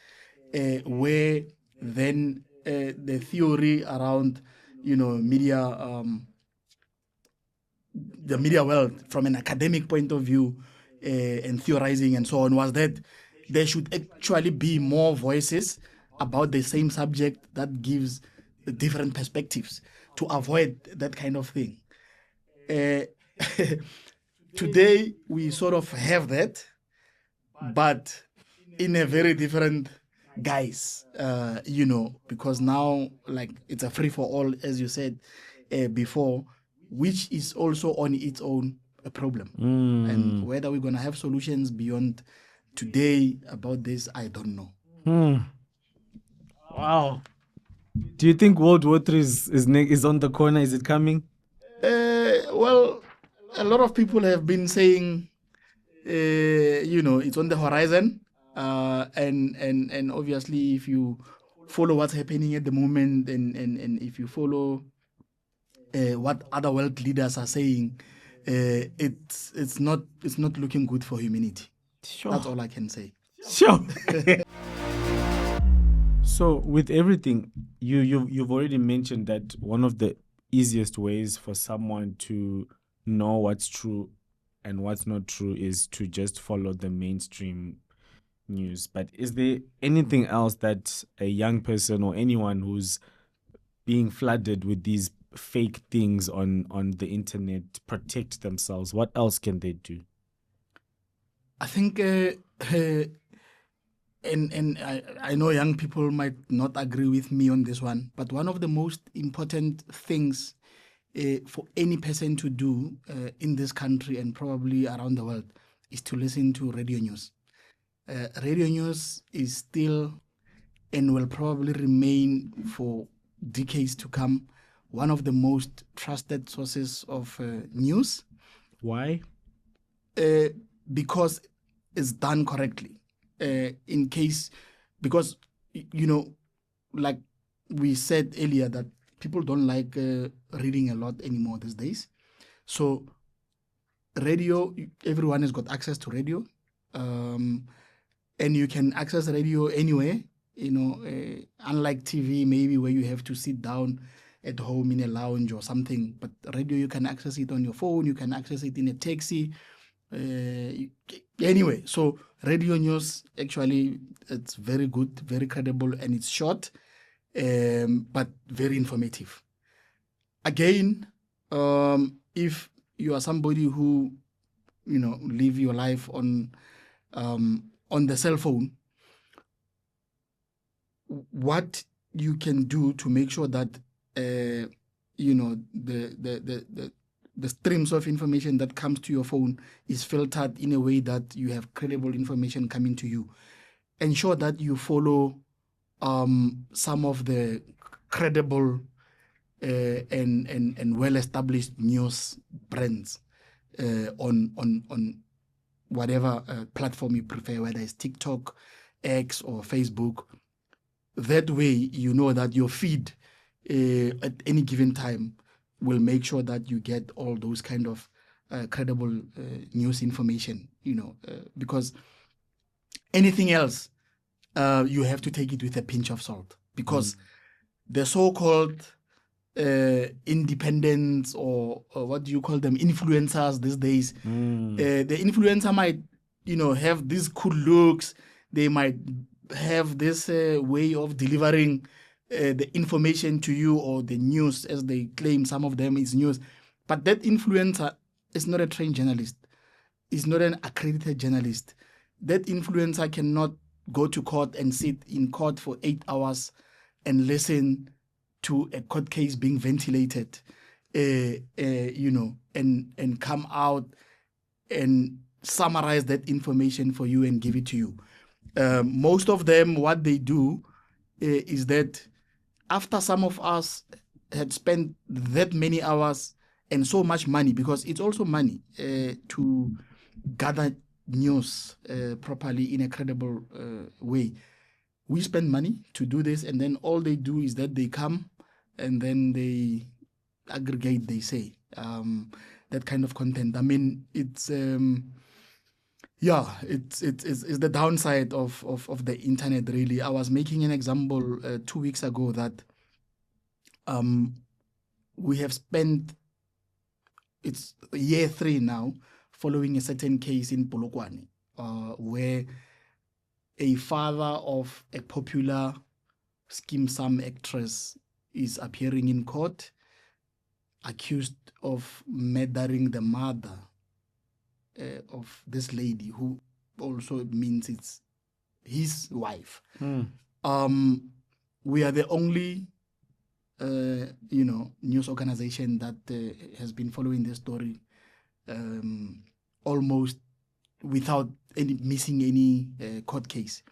where then the theory around, media, the media world from an academic point of view and theorizing and so on, was that there should actually be more voices about the same subject that gives different perspectives to avoid that kind of thing. Today, we sort of have that, but in a very different guise, because now, like, it's a free for all, as you said before, which is also on its own a problem. And whether we're going to have solutions beyond today about this, I don't know. Wow. Do you think World War III is on the corner? Is it coming? Well, a lot of people have been saying, it's on the horizon. And obviously, if you follow what's happening at the moment, and if you follow what other world leaders are saying, it's not looking good for humanity. Sure. That's all I can say. Sure. So with everything, you've already mentioned that one of the easiest ways for someone to know what's true and what's not true is to just follow the mainstream news. But is there anything else that a young person or anyone who's being flooded with these fake things on the internet protect themselves? What else can they do? I think, and I know young people might not agree with me on this one, but one of the most important things for any person to do in this country and probably around the world is to listen to radio news. Radio news is still and will probably remain for decades to come one of the most trusted sources of news. Why? Because it's done correctly. Because, like we said earlier, that people don't like reading a lot anymore these days. So radio, everyone has got access to radio. And you can access radio anywhere, unlike TV, maybe where you have to sit down at home in a lounge or something. But radio, you can access it on your phone, you can access it in a taxi. Anyway, so radio news, actually, it's very good, very credible, and it's short, but very informative. Again, if you are somebody who, live your life on the cell phone, what you can do to make sure that the streams of information that comes to your phone is filtered in a way that you have credible information coming to you. Ensure that you follow some of the credible and well-established news brands on whatever platform you prefer, whether it's TikTok, X, or Facebook. That way, you know that your feed at any given time will make sure that you get all those kind of credible news information, because anything else, you have to take it with a pinch of salt, because the so-called independents or what do you call them, influencers these days, the influencer might, have these cool looks, they might have this way of delivering the information to you, or the news, as they claim, some of them is news. But that influencer is not a trained journalist, is not an accredited journalist. That influencer cannot go to court and sit in court for 8 hours and listen to a court case being ventilated, and come out and summarize that information for you and give it to you. Most of them, what they do is that after some of us had spent that many hours and so much money, because it's also money to gather news properly in a credible way. We spend money to do this, and then all they do is that they come and then they aggregate, they say, that kind of content. I mean, it's the downside of the internet, really. I was making an example 2 weeks ago that we have spent, it's year 3 now, following a certain case in Polokwane, where a father of a popular Skeem Sam actress is appearing in court, accused of murdering the mother of this lady, who also means it's his wife. We are the only news organization that has been following this story almost without missing any court case.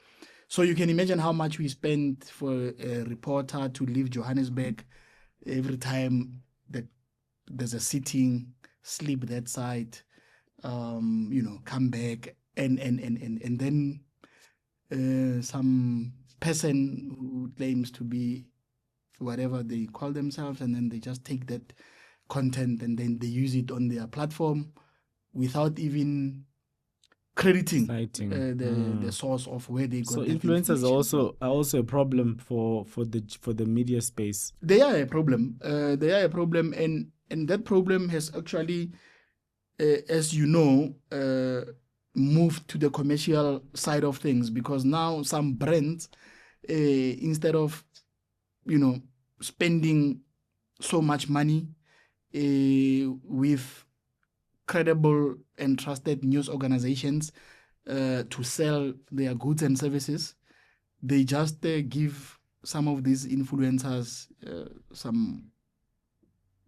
So you can imagine how much we spent for a reporter to leave Johannesburg every time that there's a sitting, sleep that side, come back, and then some person who claims to be whatever they call themselves, and then they just take that content and then they use it on their platform without even crediting the source of where they got. So influencers are also a problem for the media space. They are a problem. And that problem has actually, as you know, moved to the commercial side of things, because now some brands, instead of spending so much money with credible and trusted news organizations to sell their goods and services, they just give some of these influencers some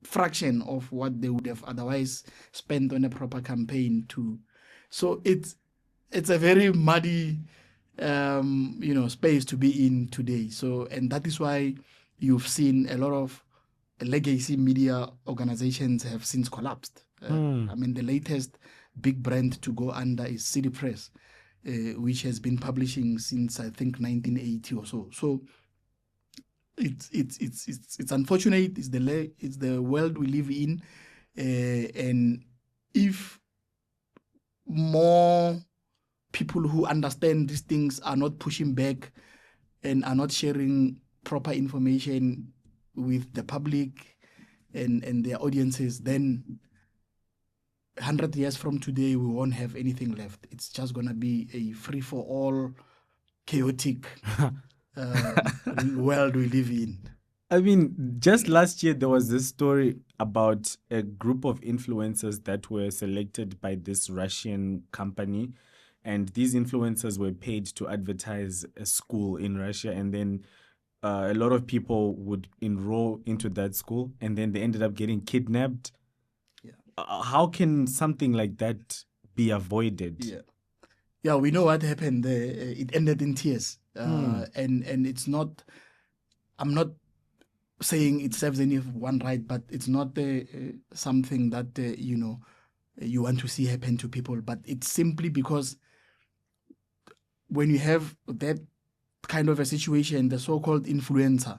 fraction of what they would have otherwise spent on a proper campaign to. So it's a very muddy space to be in today. So, and that is why you've seen a lot of legacy media organizations have since collapsed. I mean, the latest big brand to go under is City Press, which has been publishing since, I think, 1980 or so. So it's unfortunate. It's the world we live in, and if more people who understand these things are not pushing back and are not sharing proper information with the public and their audiences, then 100 years from today, we won't have anything left. It's just going to be a free-for-all, chaotic world we live in. I mean, just last year, there was this story about a group of influencers that were selected by this Russian company. And these influencers were paid to advertise a school in Russia. And then a lot of people would enroll into that school. And then they ended up getting kidnapped. How can something like that be avoided? Yeah, we know what happened. It ended in tears. And it's not, I'm not saying it serves anyone right, but it's not something that, you want to see happen to people. But it's simply because when you have that kind of a situation, the so-called influencer,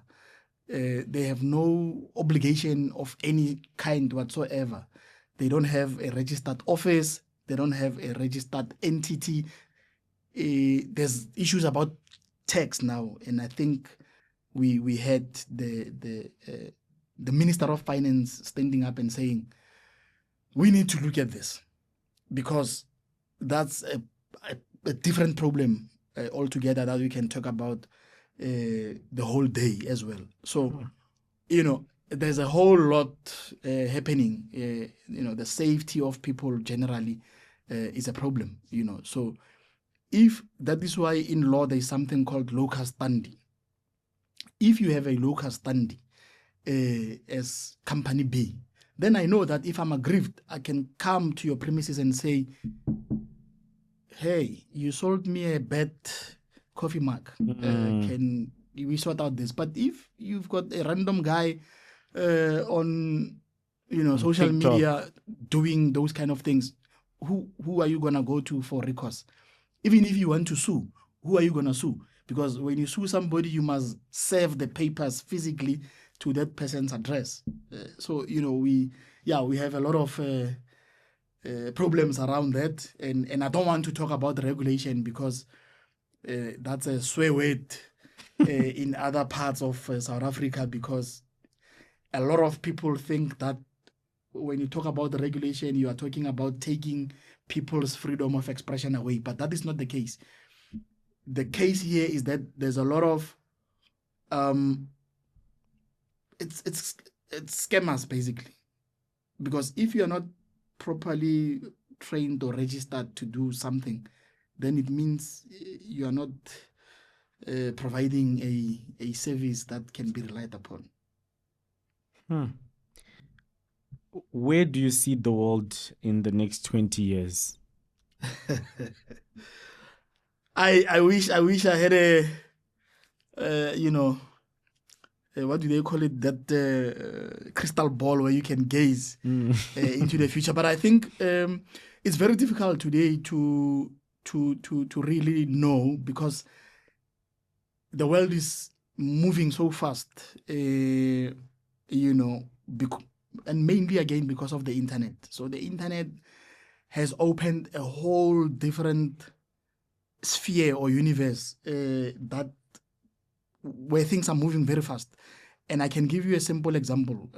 they have no obligation of any kind whatsoever. They don't have a registered office. They don't have a registered entity. There's issues about tax now, and I think we had the Minister of Finance standing up and saying, we need to look at this, because that's a different problem altogether that we can talk about the whole day as well. So, there's a whole lot happening. The safety of people generally is a problem. So if that is why in law there is something called locus standi. If you have a locus standi as company B, then I know that if I'm aggrieved, I can come to your premises and say, hey, you sold me a bad coffee mug. Can we sort out this? But if you've got a random guy on social TikTok. media doing those kind of things, who are you gonna go to for recourse? Even if you want to sue, who are you gonna sue? Because when you sue somebody, you must serve the papers physically to that person's address. So we have a lot of problems around that, and I don't want to talk about the regulation because that's a swear word in other parts of South Africa, because a lot of people think that when you talk about the regulation, you are talking about taking people's freedom of expression away, but that is not the case. The case here is that there's a lot of it's scammers basically, because if you are not properly trained or registered to do something, then it means you are not providing a service that can be relied upon. Where do you see the world in the next 20 years? I wish I had a what do they call it, that crystal ball where you can gaze into the future. But I think it's very difficult today to really know, because the world is moving so fast, and mainly again because of the internet. So the internet has opened a whole different sphere or universe that where things are moving very fast. And I can give you a simple example.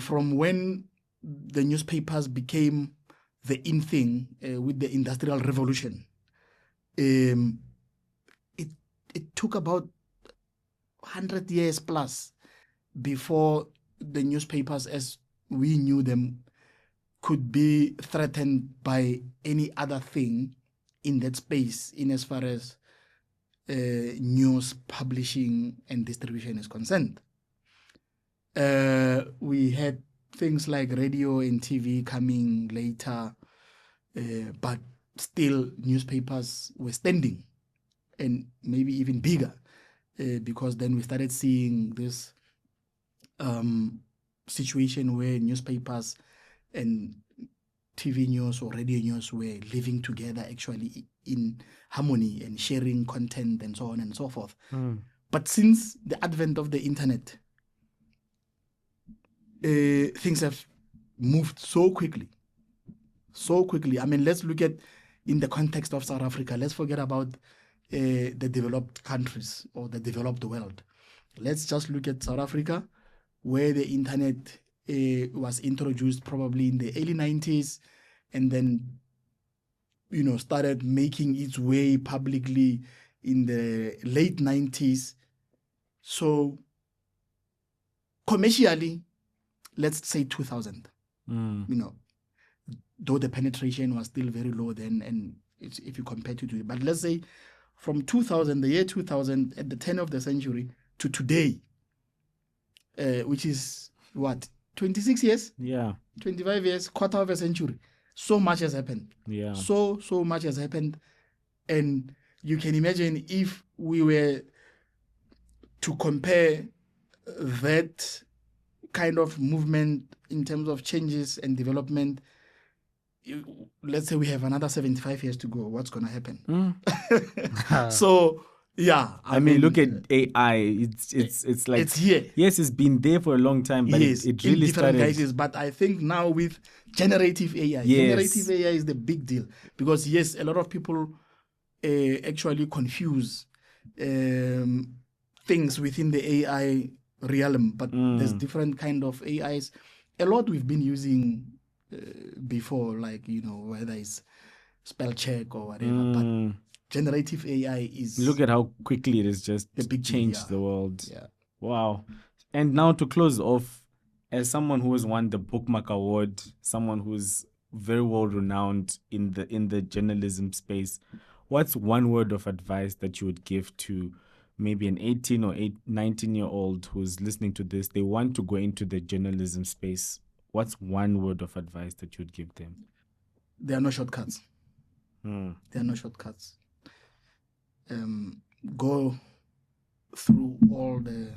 From when the newspapers became the in thing with the Industrial Revolution, it took about 100 years plus before the newspapers as we knew them could be threatened by any other thing in that space, in as far as news publishing and distribution is concerned. We had things like radio and TV coming later, but still newspapers were standing, and maybe even bigger, because then we started seeing this situation where newspapers and TV news or radio news were living together actually in harmony and sharing content and so on and so forth. But since the advent of the internet, things have moved so quickly. I mean, let's look at in the context of South Africa. Let's forget about the developed countries or the developed world. Let's just look at South Africa, where the internet was introduced probably in the early 90s, and then started making its way publicly in the late 90s. So commercially, let's say 2000, though the penetration was still very low then, and if you compare to today, but let's say from 2000, the year 2000, at the turn of the century to today, which is what, 26 years? Yeah. 25 years, quarter of a century. So much has happened. Yeah. So much has happened. And you can imagine if we were to compare that kind of movement in terms of changes and development, let's say we have another 75 years to go, what's going to happen? So, yeah. I mean, look at AI. It's like, it's here. Yes, it's been there for a long time, but yes, it really in different started. guises. But I think now with generative AI, generative AI is the big deal, because yes, a lot of people actually confuse things within the AI realm, but there's different kind of AIs. A lot we've been using before, like whether it's spell check or whatever. But generative AI is Look at how quickly it has just a big deal, changed yeah. the world. Yeah. Wow. And now to close off, as someone who has won the Bookmark Award, someone who's very well renowned in the journalism space, what's one word of advice that you would give to maybe an 18 or 19-year-old who's listening to this? They want to go into the journalism space. What's one word of advice that you would give them? There are no shortcuts. Hmm. There are no shortcuts. Go through all the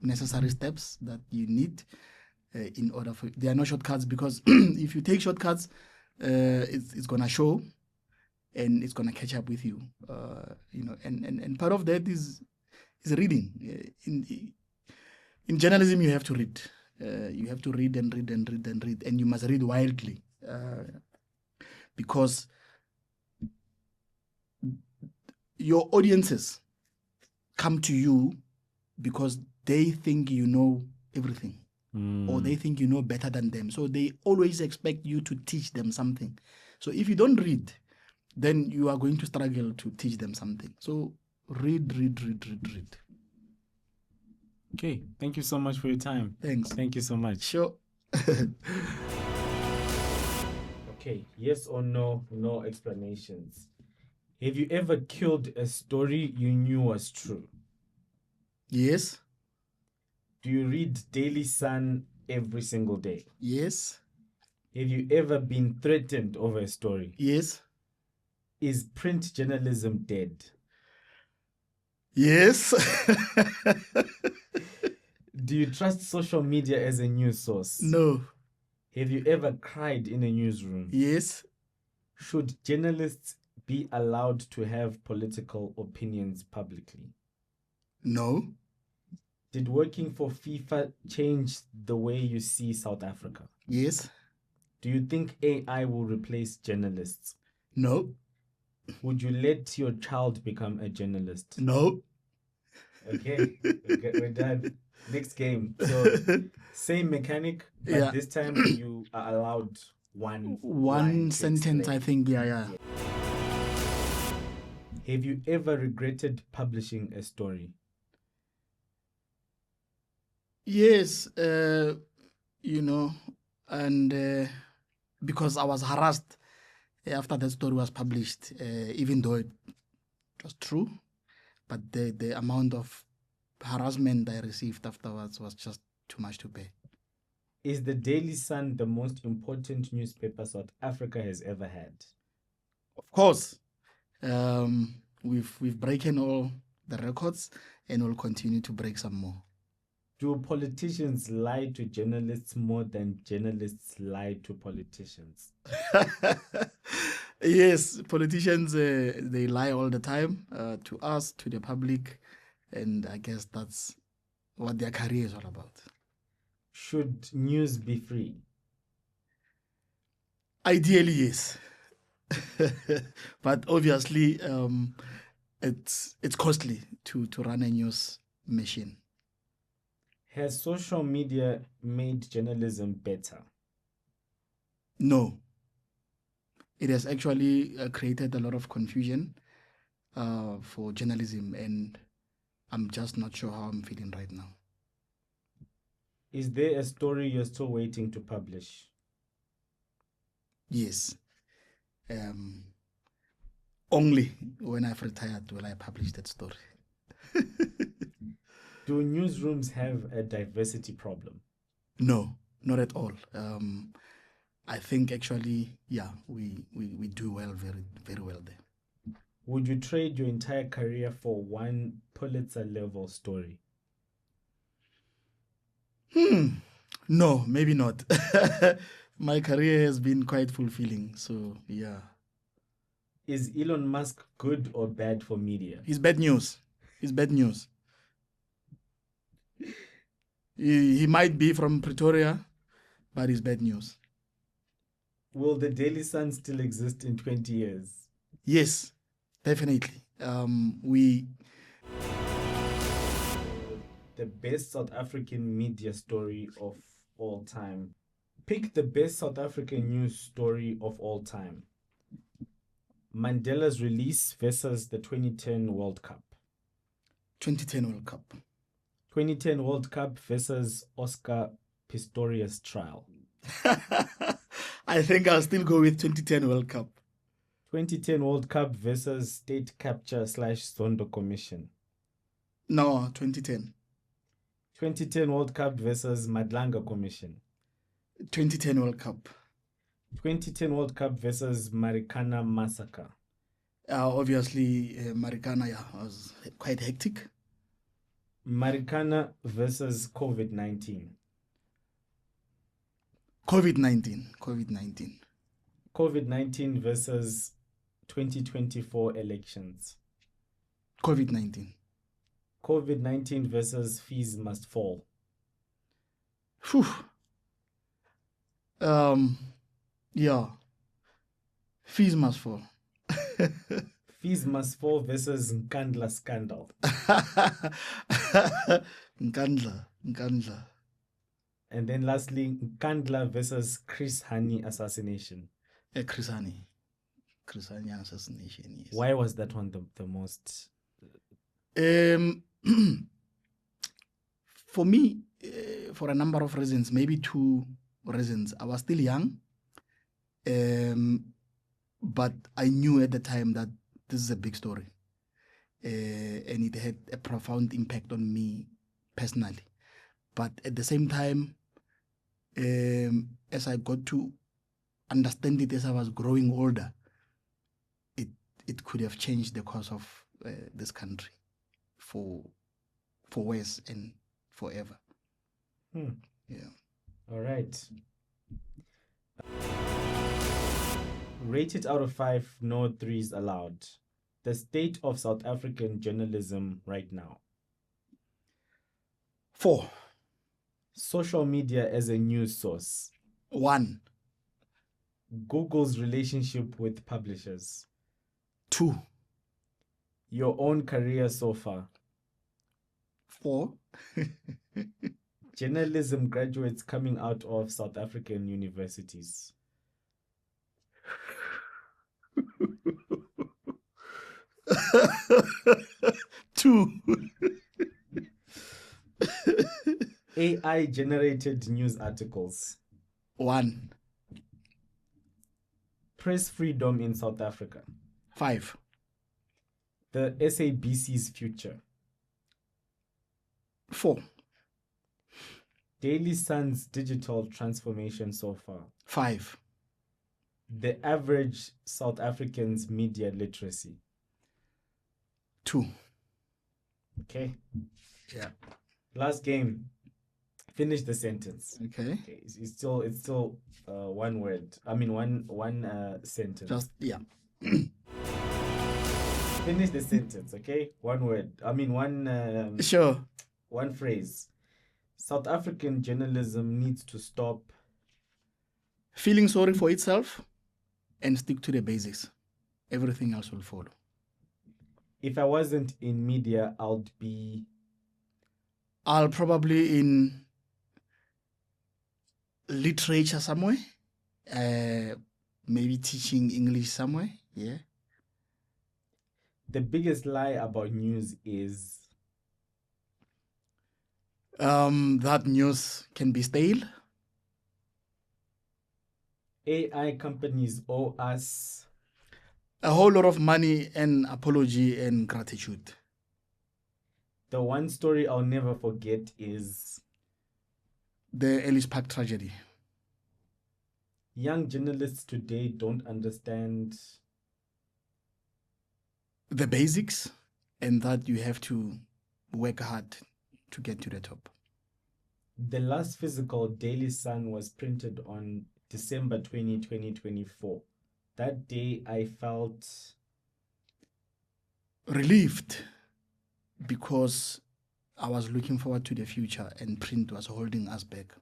necessary steps that you need in order for. There are no shortcuts, because if you take shortcuts, it's gonna show, and it's gonna catch up with you. And part of that is reading. In journalism, you have to read. You have to read and read and read and read, and you must read wildly, because your audiences come to you because they think you know everything, or they think you know better than them. So they always expect you to teach them something. So if you don't read, then you are going to struggle to teach them something. So read, read, read, read, read. Okay. Thank you so much for your time. Thanks. Thank you so much. Sure. Okay. Yes or no? No explanations. Have you ever killed a story you knew was true? Yes. Do you read Daily Sun every single day? Yes. Have you ever been threatened over a story? Yes. Is print journalism dead? Yes. Do you trust social media as a news source? No. Have you ever cried in a newsroom? Yes. Should journalists be allowed to have political opinions publicly? No. Did working for FIFA change the way you see South Africa? Yes. Do you think AI will replace journalists? No. Would you let your child become a journalist? No. Okay, we're done. Next game. So, same mechanic, but Yeah. this time you are allowed one One line to sentence, I explain. think. Yeah. Have you ever regretted publishing a story? Yes. And because I was harassed after that story was published, even though it was true, but the amount of harassment I received afterwards was just too much to bear. Is the Daily Sun the most important newspaper South Africa has ever had? Of course, we've broken all the records, and we'll continue to break some more. Do politicians lie to journalists more than journalists lie to politicians? Yes, politicians, they lie all the time, to us, to the public, and I guess that's what their career is all about. Should news be free? Ideally, yes. But obviously, it's costly to run a news machine. Has social media made journalism better? No. It has actually created a lot of confusion for journalism, and I'm just not sure how I'm feeling right now. Is there a story you're still waiting to publish? Yes. Only when I've retired will I publish that story. Do newsrooms have a diversity problem? No, not at all. I think actually, yeah, we do well, very, very well there. Would you trade your entire career for one Pulitzer level story? No, maybe not. My career has been quite fulfilling, so yeah. Is Elon Musk good or bad for media? He's bad news. He's bad news. He might be from Pretoria, but he's bad news. Will the Daily Sun still exist in 20 years? Yes, definitely. The best South African media story of all time. Pick the best South African news story of all time. Mandela's release versus the 2010 World Cup. 2010 World Cup. 2010 World Cup versus Oscar Pistorius trial. I think I'll still go with 2010 World Cup. 2010 World Cup versus State Capture / Zondo Commission. No, 2010. 2010 World Cup versus Madlanga Commission. 2010 World Cup. 2010 World Cup versus Marikana Massacre. Obviously, Marikana was quite hectic. Marikana versus COVID-19. COVID-19. COVID-19 versus 2024 elections. COVID-19. COVID-19 versus fees must fall. Whew. Yeah. Fees must fall. Fees must fall versus Nkandla scandal. Nkandla. And then lastly, Nkandla versus Chris Hani assassination. Chris Hani assassination, yes. Why was that one the most? For me, for a number of reasons, maybe 2 reasons. I was still young, but I knew at the time that this is a big story, and it had a profound impact on me personally. But at the same time, as I got to understand it as I was growing older, it could have changed the course of this country for worse and forever. Yeah. All right. Rate it out of 5, no 3s allowed. The state of South African journalism right now. 4. Social media as a news source. 1. Google's relationship with publishers. 2. Your own career so far. 4. Journalism graduates coming out of South African universities. 2. AI generated news articles. 1. Press freedom in South Africa. 5. The SABC's future. 4. Daily Sun's digital transformation so far. 5. The average South African's media literacy. 2. Okay. Yeah. Last game. Finish the sentence. Okay. It's still one word. I mean one sentence. Just yeah. Finish the sentence, okay? One word. I mean one Sure. One phrase. South African journalism needs to stop feeling sorry for itself and stick to the basics. Everything else will follow. If I wasn't in media, I'll probably in literature somewhere. Maybe teaching English somewhere. Yeah. The biggest lie about news is that news can be stale. AI companies owe us a whole lot of money and apology and gratitude. The one story I'll never forget is the Ellis Park tragedy. Young journalists today don't understand the basics, and that you have to work hard to get to the top. The last physical Daily Sun was printed on December 20, 2024. That day I felt relieved because I was looking forward to the future and print was holding us back.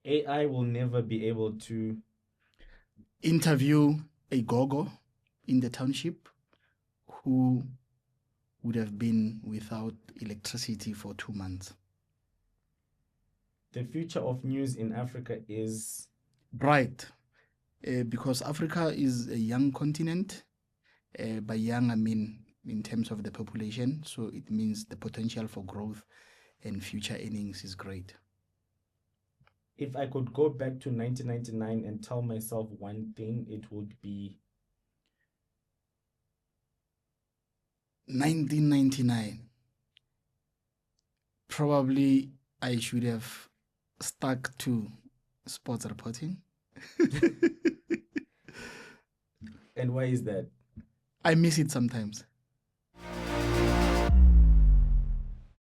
AI will never be able to interview a gogo in the township who would have been without electricity for 2 months. The future of news in Africa is bright, Because Africa is a young continent. By young, I mean in terms of the population. So it means the potential for growth and future earnings is great. If I could go back to 1999 and tell myself one thing, it would be 1999. Probably I should have stuck to sports reporting. and why is that? I miss it sometimes.